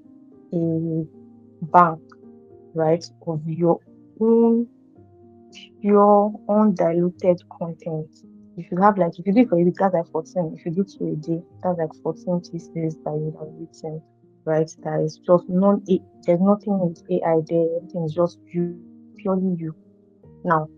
a bank, right, of your own pure, undiluted content. You should have like if you do it for a week, that's like 14. If you do two a day, that's like 14 pieces that you have written, right? That is just there's nothing with AI there, everything is just you, purely you. Now,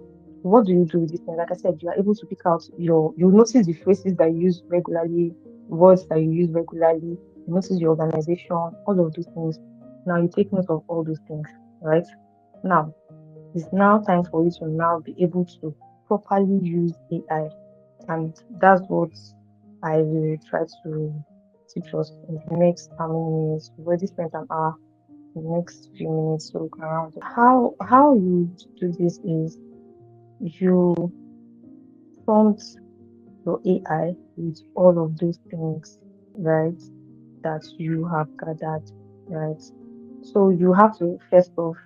what do you do with this thing? Like I said, you are able to pick out you notice the phrases that you use regularly, words that you use regularly, you notice your organization, all of those things. Now you take note of all those things, right? Now it's now time for you to now be able to properly use AI. And that's what I will try to teach us in the next how many minutes. We've already spent an hour in the next few minutes, so we can round up. How you do this is you prompt your AI with all of those things, right, that you have gathered, right? So you have to first off,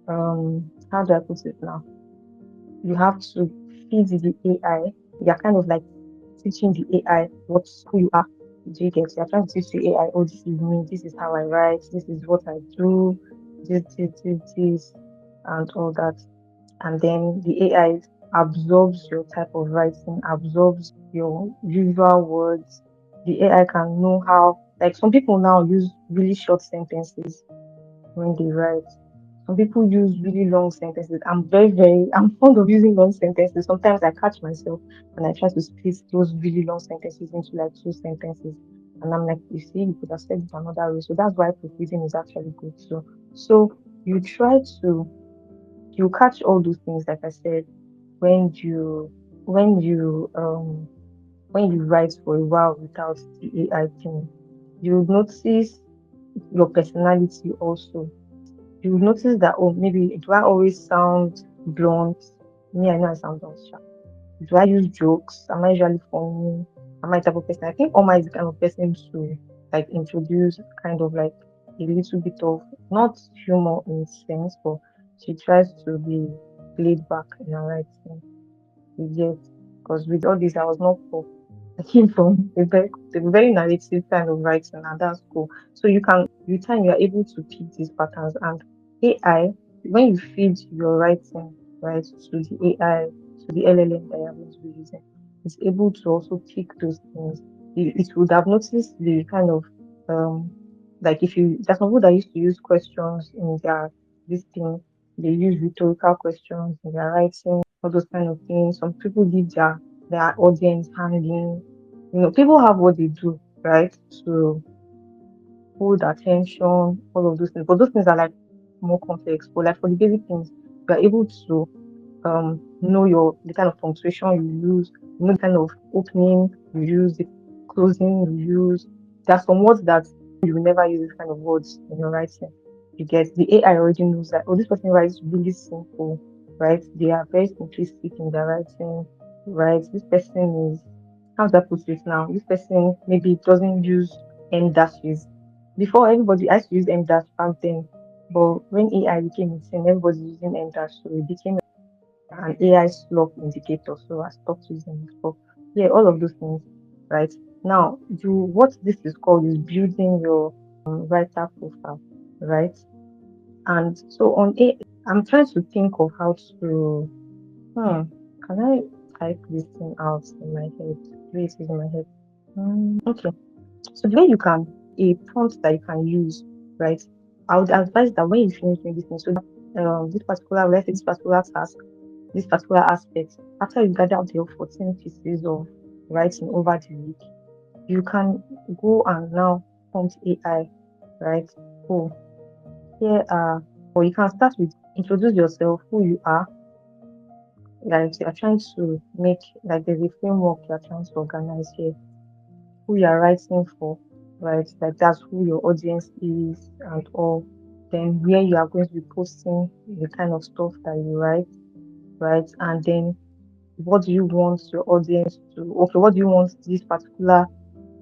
how do I put it now? You have to feed the AI. You're kind of like teaching the AI who you are. Do you get? You're trying to teach the AI, oh, this is me, this is how I write, this is what I do, this, and all that. And then the AI absorbs your type of writing, absorbs your usual words. The AI can know how, like some people now use really short sentences when they write. Some people use really long sentences. I'm fond of using long sentences. Sometimes I catch myself and I try to split those really long sentences into like two sentences. And I'm like, you see, you could have said it another way. So that's why proofreading is actually good too. So you try to, you catch all those things, like I said, when you, when you, um, when you write for a while without the AI thing, you notice your personality also. You will notice that, oh, maybe do I always sound blunt? Me, I know I sound blunt. Sha. Do I use jokes? Am I usually funny? Am I the type of person? I think Oma is the kind of person to like introduce kind of like a little bit of not humor in sense, but she tries to be laid back in her writing. You get, because with all this, I was not poor. I came from a very narrative kind of writing, and that's cool. So you can, with time, you are able to pick these patterns. And AI, when you feed your writing, right, to the AI, to the LLM that you're going to be using, it's able to also pick those things. It would have noticed the kind of, um, like if you, there's some people that used to use questions in their, this thing, they use rhetorical questions in their writing, all those kind of things. Some people leave their audience hanging. People have what they do, right? To hold attention, all of those things. But those things are like more complex. But like for the basic things, you are able to know your the kind of punctuation you use, the kind of opening you use, the closing you use. There are some words that you will never use this kind of words in your writing. You get the AI already knows that, oh, this person writes really simple, right? They are very simplistic in their writing, right? This person is, how do I put it now? This person maybe doesn't use M dashes. Before, everybody I used to use M dash back then, but when AI became a thing, everybody's using M dash, so it became an AI slop indicator. So I stopped using it. But yeah, all of those things, right? Now, what this is called is building your writer profile, right? And so on AI. I'm trying to think of how to. Hmm. Can I type this thing out in my head? The way it is in my head. Okay. So the way you can a prompt that you can use, right? I would advise that when you finish doing this thing, so that this particular, let's say this particular task, this particular aspect, after you gather your 14 pieces of writing over the week, you can go and now prompt AI, right? Oh, here are, or you can start with introduce yourself, who you are, like you're trying to make, like there's a framework you're trying to organize here, who you're writing for, right? Like that's who your audience is and all. Then where you are going to be posting the kind of stuff that you write, right? And then what do you want your audience to, okay, what do you want this particular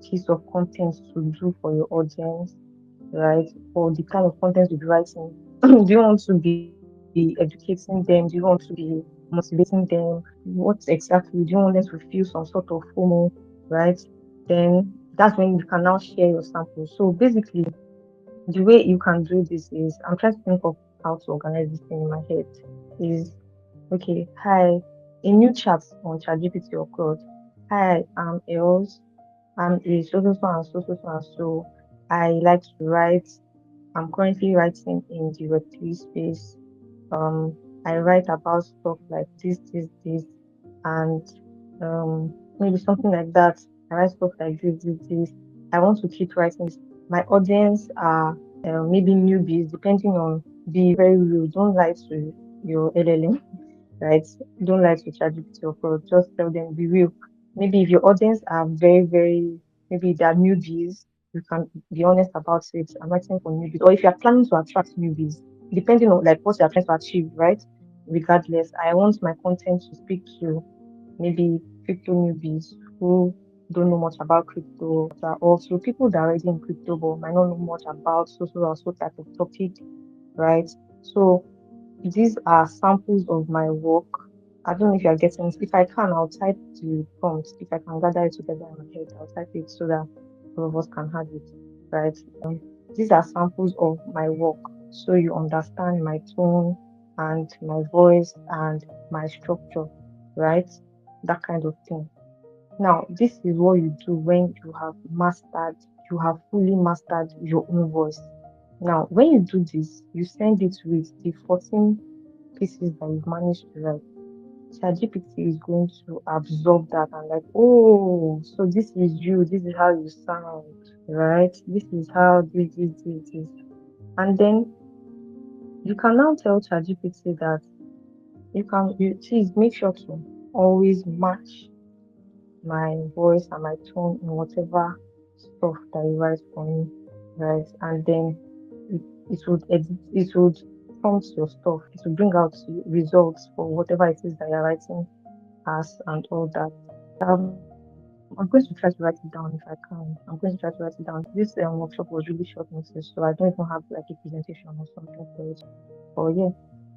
piece of content to do for your audience, right? Or the kind of content you're writing. Do you want to be educating them? Do you want to be motivating them? What exactly? Do you want them to feel some sort of FOMO, right? Then that's when you can now share your sample. So basically, the way you can do this is I'm trying to think of how to organize this thing in my head. Is okay, hi, a new chat on ChatGPT or Claude. Hi, I'm Els. I'm a so and so. I like to write. I'm currently writing in the Web3 space. Um, I write about stuff like this, and maybe something like that. I write stuff like this. I want to keep writing this. My audience are maybe newbies, depending on, be very real. Don't lie to your LLM, right? Don't lie to ChatGPT or Pro. Just tell them, be real. Maybe if your audience are very, maybe they're newbies, you can be honest about it. I'm writing for newbies. Or if you're planning to attract newbies, depending on like what you're trying to achieve, right? Regardless, I want my content to speak to maybe crypto newbies who don't know much about crypto, or also people that are already in crypto but might not know much about social or so type of topic, right? So these are samples of my work. I don't know if you're getting it. If I can, I'll type the prompt. If I can gather it together in my head, I'll type it so that all of us can have it, right? These are samples of my work, so you understand my tone and my voice and my structure, right? That kind of thing. Now, this is what you do when you have fully mastered your own voice. Now, when you do this, you send it with the 14 pieces that you've managed to write. ChatGPT is going to absorb that and like, oh, so this is you, this is how you sound, right? This is how this. And then you can now tell ChatGPT that please make sure to always match my voice and my tone in whatever stuff that you write for me, right? And then it would prompt your stuff. It will bring out results for whatever it is that you're writing as and all that. I'm going to try to write it down if I can. I'm going to try to write it down. This workshop was really short notice, so I don't even have like a presentation or something for it. But yeah,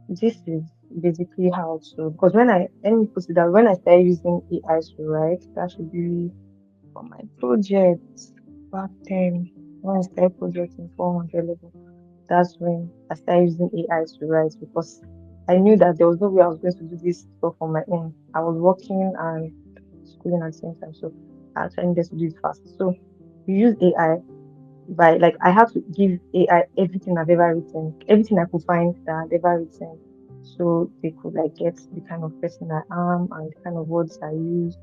this is basically how to, because let me put it that when I started using AI to write, that should be for my project back then. When I started projecting 400 level, that's when I started using AI to write because I knew that there was no way I was going to do this stuff on my own. I was working and schooling at the same time, so I actually needed to do it fast. So we use AI by like I have to give AI everything I've ever written, everything I could find that I've ever written, so they could like get the kind of person I am and the kind of words I use.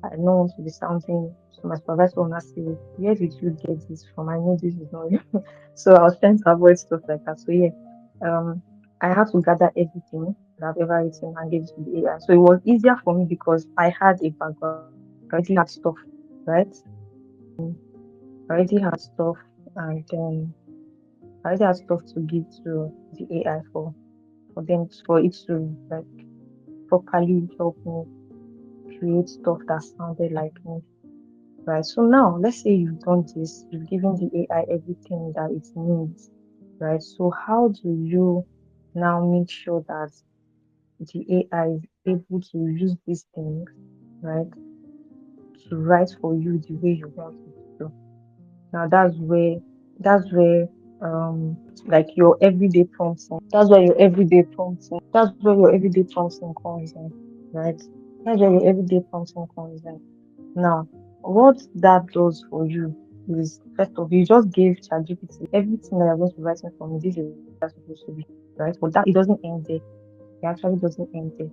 I don't want to be sounding. So my supervisor will not say, "Where did you get this from? I know this is not you." So I was trying to avoid stuff like that. So yeah, um, I had to gather everything that I've ever written and give it to the AI. So it was easier for me because I had a background. I already had stuff, right? I already had stuff, and I already had stuff to give to the AI for it to like properly help me create stuff that sounded like me. Right. So now let's say you've done this, you've given the AI everything that it needs, right? So how do you now make sure that the AI is able to use these things, right, to write for you the way you want it to? Now that's where like your everyday prompting. That's where your everyday prompting. That's where your everyday prompting comes in, right? That's where your everyday prompting comes in. Now, what that does for you is first of all, you just gave ChatGPT everything that you're going to be writing for me. This is that's supposed to be, right? But that it doesn't end there. It actually doesn't end there.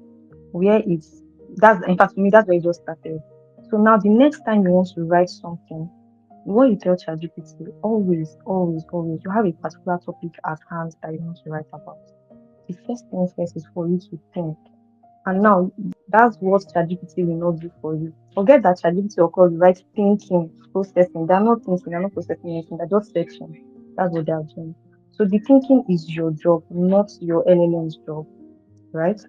Where it's that's in fact to me that's where it just started. So now the next time you want to write something, what you tell ChatGPT, always, you have a particular topic at hand that you want to write about. The first thing first is for you to think. And now that's what ChatGPT will not do for you. Forget that ChatGPT or call right thinking, processing. They're not thinking, they're not processing anything, they're just searching. That's what they're doing. So the thinking is your job, not your LLM's job, right?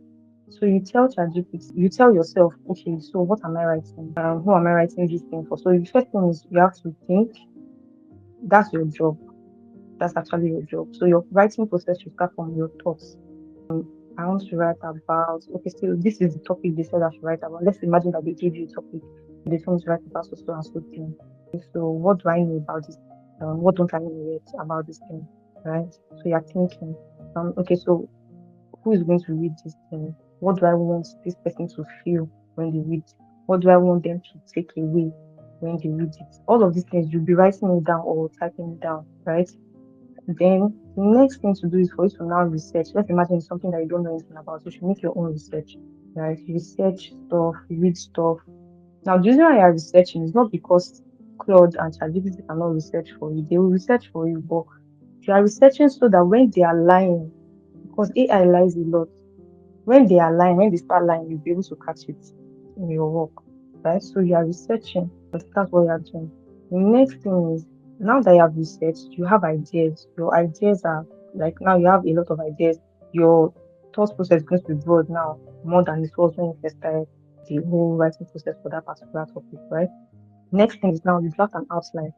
So you tell ChatGPT, you tell yourself, okay, so what am I writing? Who am I writing this thing for? So the first thing is you have to think. That's your job. That's actually your job. So your writing process should start from your thoughts. I want to write about, okay, so this is the topic they said I should write about. Let's imagine that they gave you a topic. They told me to write about so and so thing. So what do I know about this? What don't I know yet about this thing? Right? So you're thinking, okay, so who is going to read this thing? What do I want this person to feel when they read? What do I want them to take away when they read it? All of these things, you'll be writing it down or typing it down, right? Then the next thing to do is for you to now research. Let's imagine it's something that you don't know anything about. You should make your own research, right? You research stuff, you read stuff. Now, the reason why you're researching is not because Claude and ChatGPT cannot research for you. They will research for you, but you are researching so that when they are lying, because AI lies a lot, when they are lying, when they start lying, you'll be able to catch it in your work, right? So you are researching, that's what you are doing. The next thing is now that you have researched, you have ideas. Your ideas are like now you have a lot of ideas. Your thought process is going to be broad now, more than it was when you first started the whole writing process for that particular topic, right? Next thing is now you draft an outline.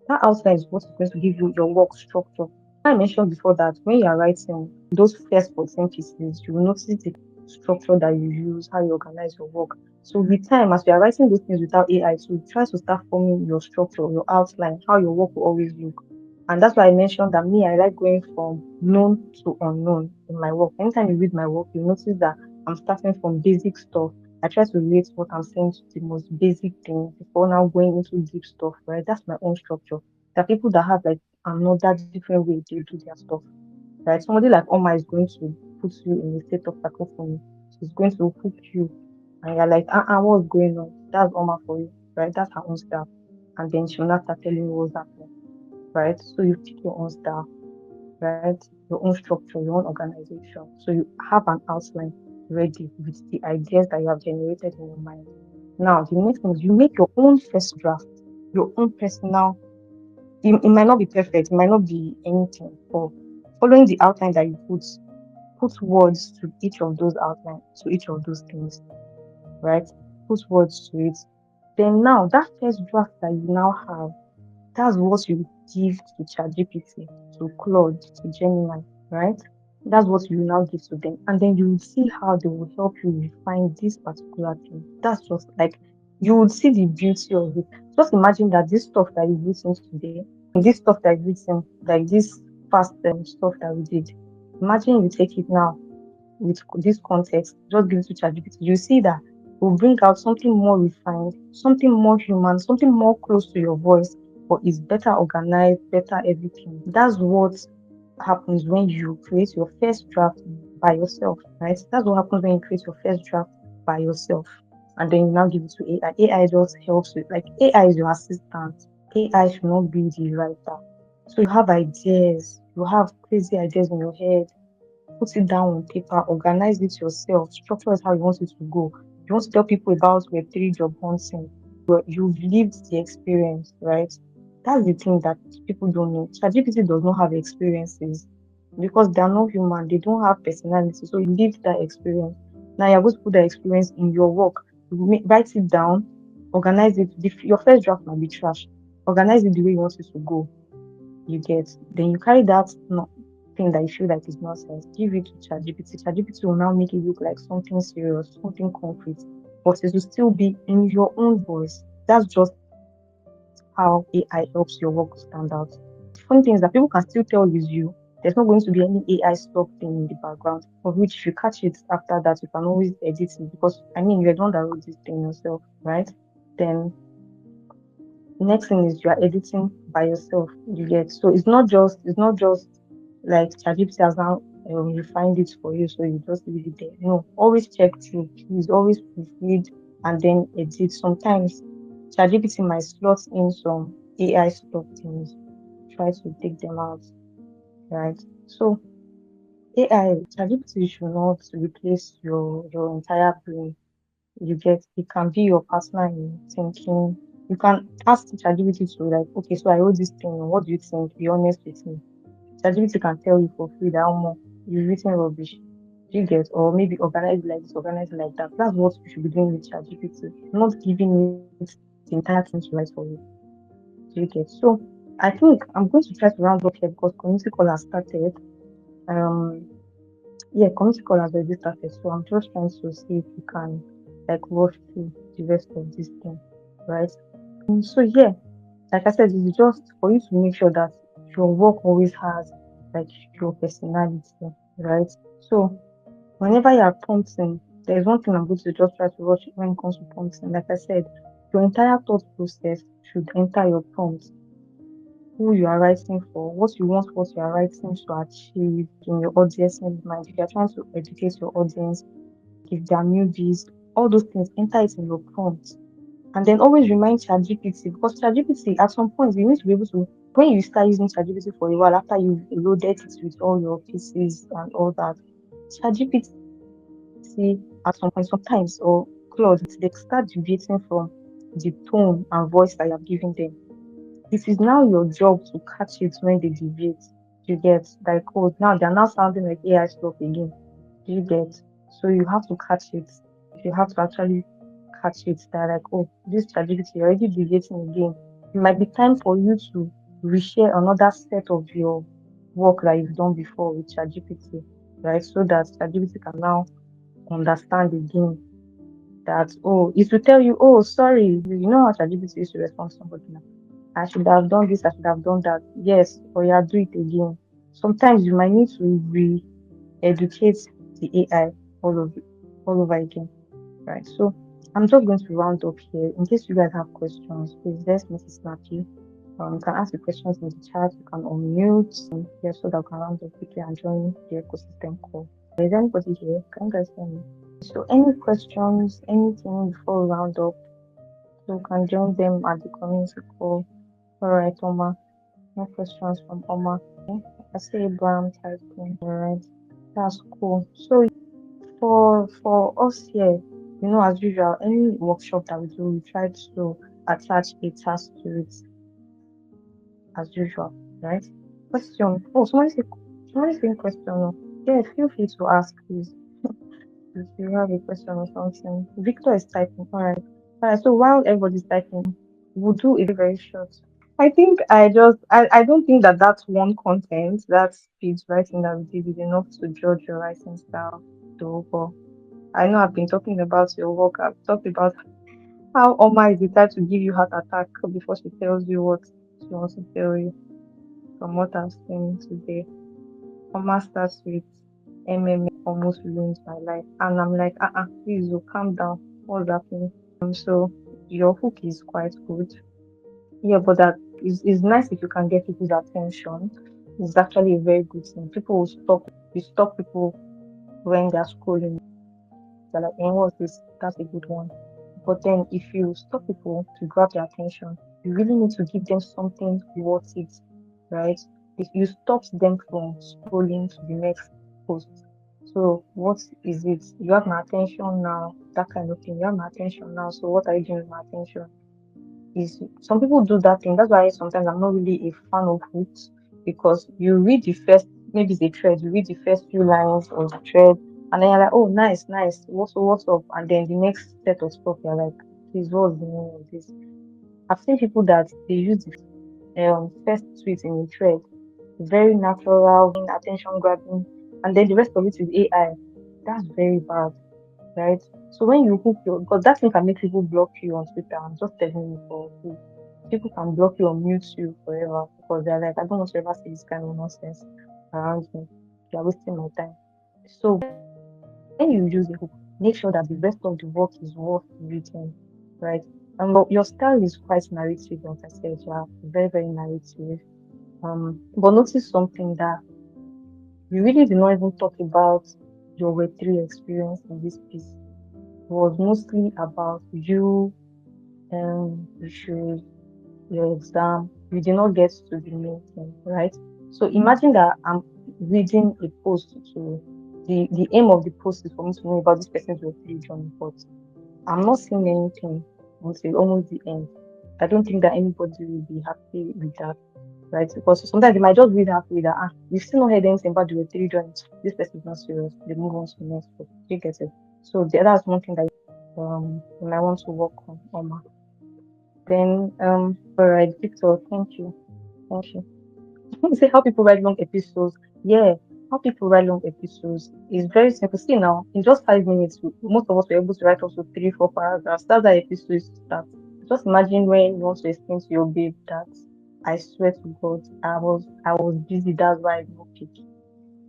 That outline is what is going to give you your work structure. I mentioned before that when you are writing those first 14 pieces, you will notice the structure that you use, how you organize your work. So with time, as you are writing those things without AI, so try to start forming your structure, your outline, how your work will always look. And that's why I mentioned that me, I like going from known to unknown in my work. Anytime you read my work, you notice that I'm starting from basic stuff. I try to relate what I'm saying to the most basic thing before now going into deep stuff, right? That's my own structure. There are people that have like another different way they do their stuff, right? Somebody like Oma is going to put you in a state of cacophony. She's going to hook you, and you're like, what's going on? That's Oma for you, right? That's her own stuff. And then she'll not start telling you what's happening, right? So you pick your own style, right? Your own structure, your own organization. So you have an outline ready with the ideas that you have generated in your mind. Now, the next thing is you make your own first draft, your own personal. It might not be perfect, it might not be anything, but following the outline that you put words to each of those outlines, to each of those things, right? Put words to it. Then now that first draft that you now have, that's what you give to ChatGPT, to Claude, to Gemini, right? That's what you now give to them. And then you will see how they will help you refine this particular thing. That's just like you would see the beauty of it. Just imagine that this stuff that you've written today, this stuff that you've written, like this fast stuff that we did. Imagine you take it now with this context, just give it to ChatGPT. You see that will bring out something more refined, something more human, something more close to your voice, but it's better organized, better everything. That's what happens when you create your first draft by yourself, right? That's what happens when you create your first draft by yourself. And then you now give it to AI. AI just helps with like AI is your assistant. AI should not be the writer. So you have ideas, you have crazy ideas in your head, put it down on paper, organize it yourself, structure it how you want it to go. You want to tell people about Web3 job hunting, but you've lived the experience, right? That's the thing that people don't know. ChatGPT does not have experiences because they are not human. They don't have personality. So you lived that experience. Now you're going to put that experience in your work. Write it down, organize it. Your first draft might be trash. Organize it the way you want it to go. You get. Then you carry that no, thing that you feel like is nonsense, give it to ChatGPT. ChatGPT will now make it look like something serious, something concrete, but it will still be in your own voice. That's just how AI helps your work stand out. funny thing is that people can still tell it's you. There's not going to be any AI stop thing in the background, of which if you catch it after that, you can always edit it because I mean you're the one that wrote this thing yourself, right? Then the next thing is you are editing by yourself. You get so it's not just like ChatGPT has now refined it for you, so you just leave it there. No, always check through. Please always proofread and then edit. Sometimes ChatGPT might slot in some AI stuff things. Try to take them out, right? So AI, ChatGPT should not replace your entire brain. You get it can be your partner in thinking. You can ask ChatGPT to like, okay, so I wrote this thing. What do you think? Be honest with me. ChatGPT can tell you for free that more you've written rubbish. Do you get? Or maybe organize it like this, organize it like that. That's what you should be doing with ChatGPT, not giving it the entire thing to write for you. Do you get? So I think I'm going to try to round up here because community call has started. Um, yeah, community call has already started. So I'm just trying to see if we can like rush through the rest of this thing, right? So yeah, like I said, it's just for you to make sure that your work always has like your personality, right? So whenever you are prompting, there's one thing I'm going to just try to watch when it comes to prompting. Like I said, your entire thought process should enter your prompt. Who you are writing for, what you want, what you are writing to achieve in your audience's mind. If you are trying to educate your audience, if they are newbies, all those things, enter it in your prompt. And then always remind ChatGPT because ChatGPT at some point you need to be able to when you start using ChatGPT for a while after you've loaded it with all your pieces and all that, ChatGPT at some point sometimes or Claude they start deviating from the tone and voice that you have given them. It is now your job to catch it when they deviate. You get like oh now they're now sounding like AI stuff again. You get so you have to catch it. You have to actually catch it that like oh this ChatGPT you're already deviating again. It might be time for you to reshare another set of your work that you've done before with ChatGPT, right? So that ChatGPT can now understand again that oh it will tell you oh sorry you know how ChatGPT used to respond to somebody now. I should have done this, I should have done that. Yes, or yeah, do it again. Sometimes you might need to re-educate the AI all over all over again. Right. So I'm just going to round up here. In case you guys have questions, please let's make it snappy. You can ask the questions in the chat, you can unmute here so that we can round up quickly and join the ecosystem call. Is anybody here? Can you guys hear me? So any questions, anything before we round up, so we can join them at the community call. All right, Oma. No questions from Oma. Okay. I see Abraham typing. All right. That's cool. So for us here, as usual, any workshop that we do, we try to attach a task to it as usual, right? Question. Oh, somebody saying question. Oh. Yeah, feel free to ask, please, if you have a question or something. Victor is typing. All right. All right. So while everybody's typing, we'll do a very short. I think I don't think that that's one content, that speed writing that we did is enough to judge your writing style, though. But I know I've been talking about your work. I've talked about how Oma is the type to give you heart attack before she tells you what she wants to tell you. From what I've seen today, Oma starts with MMA almost ruins my life, and I'm like, please, oh, calm down. What's happening? So your hook is quite good. Yeah, but that is nice if you can get people's attention. It's actually a very good thing. People will stop. You stop people when they're scrolling. They're like, what's this? That's a good one. But then if you stop people to grab their attention, you really need to give them something worth it, right? If you stop them from scrolling to the next post. So what is it? You have my attention now, that kind of thing. You have my attention now. So what are you doing with my attention? Is some people do that thing. That's why sometimes I'm not really a fan of hooks because you read the first, maybe it's a thread, you read the first few lines of the thread, and then you're like, oh, nice, nice. What's up? And then the next set of stuff, you're like, please, what's the meaning of this? I've seen people that they use the first tweet in the thread, very natural, attention grabbing, and then the rest of it is AI. That's very bad, right? So when you hook your, because that thing can make people block you on Twitter. I'm just telling you for free. People can block you or mute you forever because they're like, I don't want to ever see this kind of nonsense around me. You're wasting my time. So when you use a hook, make sure that the rest of the work is worth reading, right? And your style is quite narrative, like I said, you are very, very narrative. But notice something that you really did not even talk about your Web3 experience in this piece. It was mostly about you, issues, your exam. You did not get to the main thing, right? So imagine that I'm reading a post to the aim of the post is for me to know about this person's Web3 journey, but I'm not seeing anything until almost the end. I don't think that anybody will be happy with that, right? Because sometimes they might just read halfway that we've still not heard anything about the Web3 journey. This person is not serious. They move on to the next post. You get it? So that's one thing that you might want to work on, Oma. Then all right, Victor, thank you. Thank you. You say how people write long episodes. Yeah, how people write long episodes is very simple. See now, in just 5 minutes, most of us were able to write also three, four paragraphs. That's how episode is to start. Just imagine when you want to explain to your babe that I swear to God, I was busy, that's why I did not pick.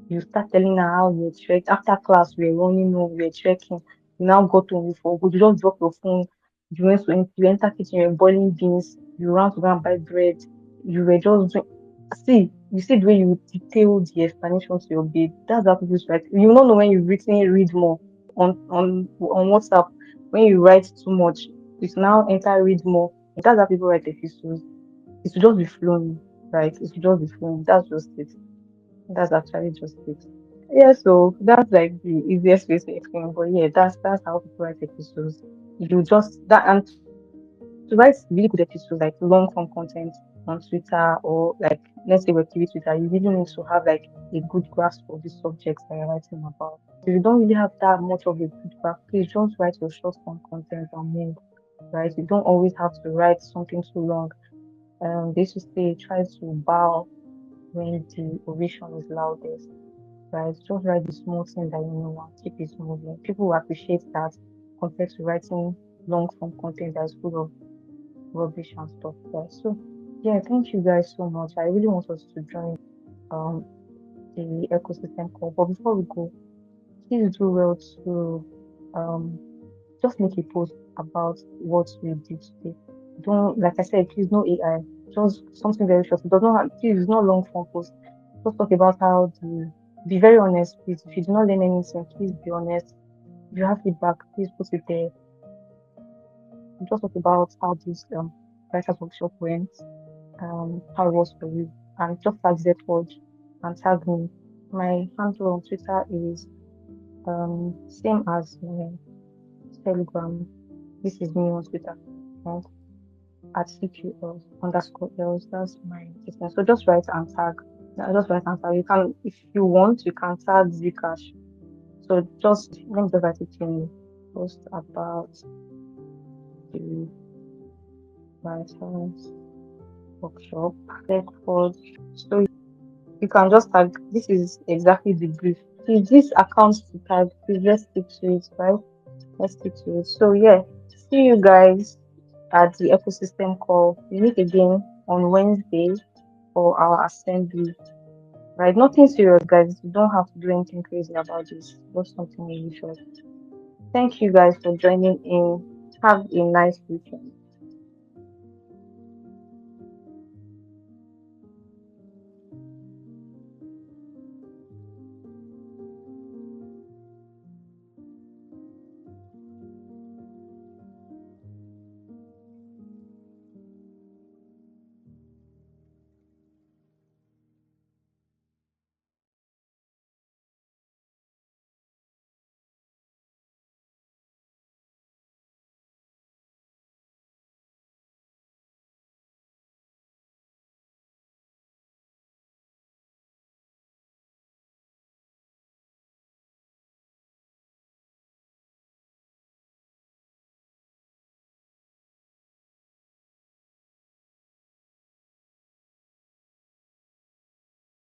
You start telling her how you trek. After class, we were running home, we were trekking. You now got home before good. You just drop your phone. You enter kitchen, you were boiling beans. You ran to go and buy bread. You were just doing. See, you see the way you detail the explanation to your babe. That's how people write. You will not know when you've written read more on WhatsApp. When you write too much, it's now enter read more. That's how people write epistles. It should just be flowing, right? It should just be flowing. That's just it. That's actually just it. Yeah, so that's like the easiest way to explain. But yeah, that's how people write episodes. You just that and to write really good episodes like long form content on Twitter or like let's say Web3 Twitter, you really need to have like a good grasp of the subjects that you're writing about. If you don't really have that much of a good grasp, please just write your short form content and move. Right? You don't always have to write something too long. They used to say try to bow when the ovation is loudest, right? Just write the small thing that you know and keep it moving. People will appreciate that compared to writing long form content that's full of rubbish and stuff, right? So yeah, thank you guys so much. I really want us to join um the ecosystem call. But before we go, please do well to um just make a post about what we did today. Don't, like I said, please no AI. Just something very short. It does not have, please, it's not long form post. Just talk about how the be very honest, please. If you do not learn anything, please be honest. If you have feedback, please put it there. Just talk about how this writers workshop went, how it was for you, and just tag Zepod and tag me. My handle on Twitter is same as my Telegram. This is me on Twitter. And at CQL underscore Ls. That's my business. So just write and tag. Just write and tag. You can, if you want, you can tag Zcash. So just let me just write it in post about the writers workshop. Record. So you can just tag. This is exactly the brief. Please, this account to tag. Please let's stick to it, right? Let's stick to it. So yeah, see you guys at the ecosystem call. We meet again on Wednesday for our assembly. Right? Nothing serious, guys. You don't have to do anything crazy about this. Just something unusual. Thank you guys for joining in. Have a nice weekend.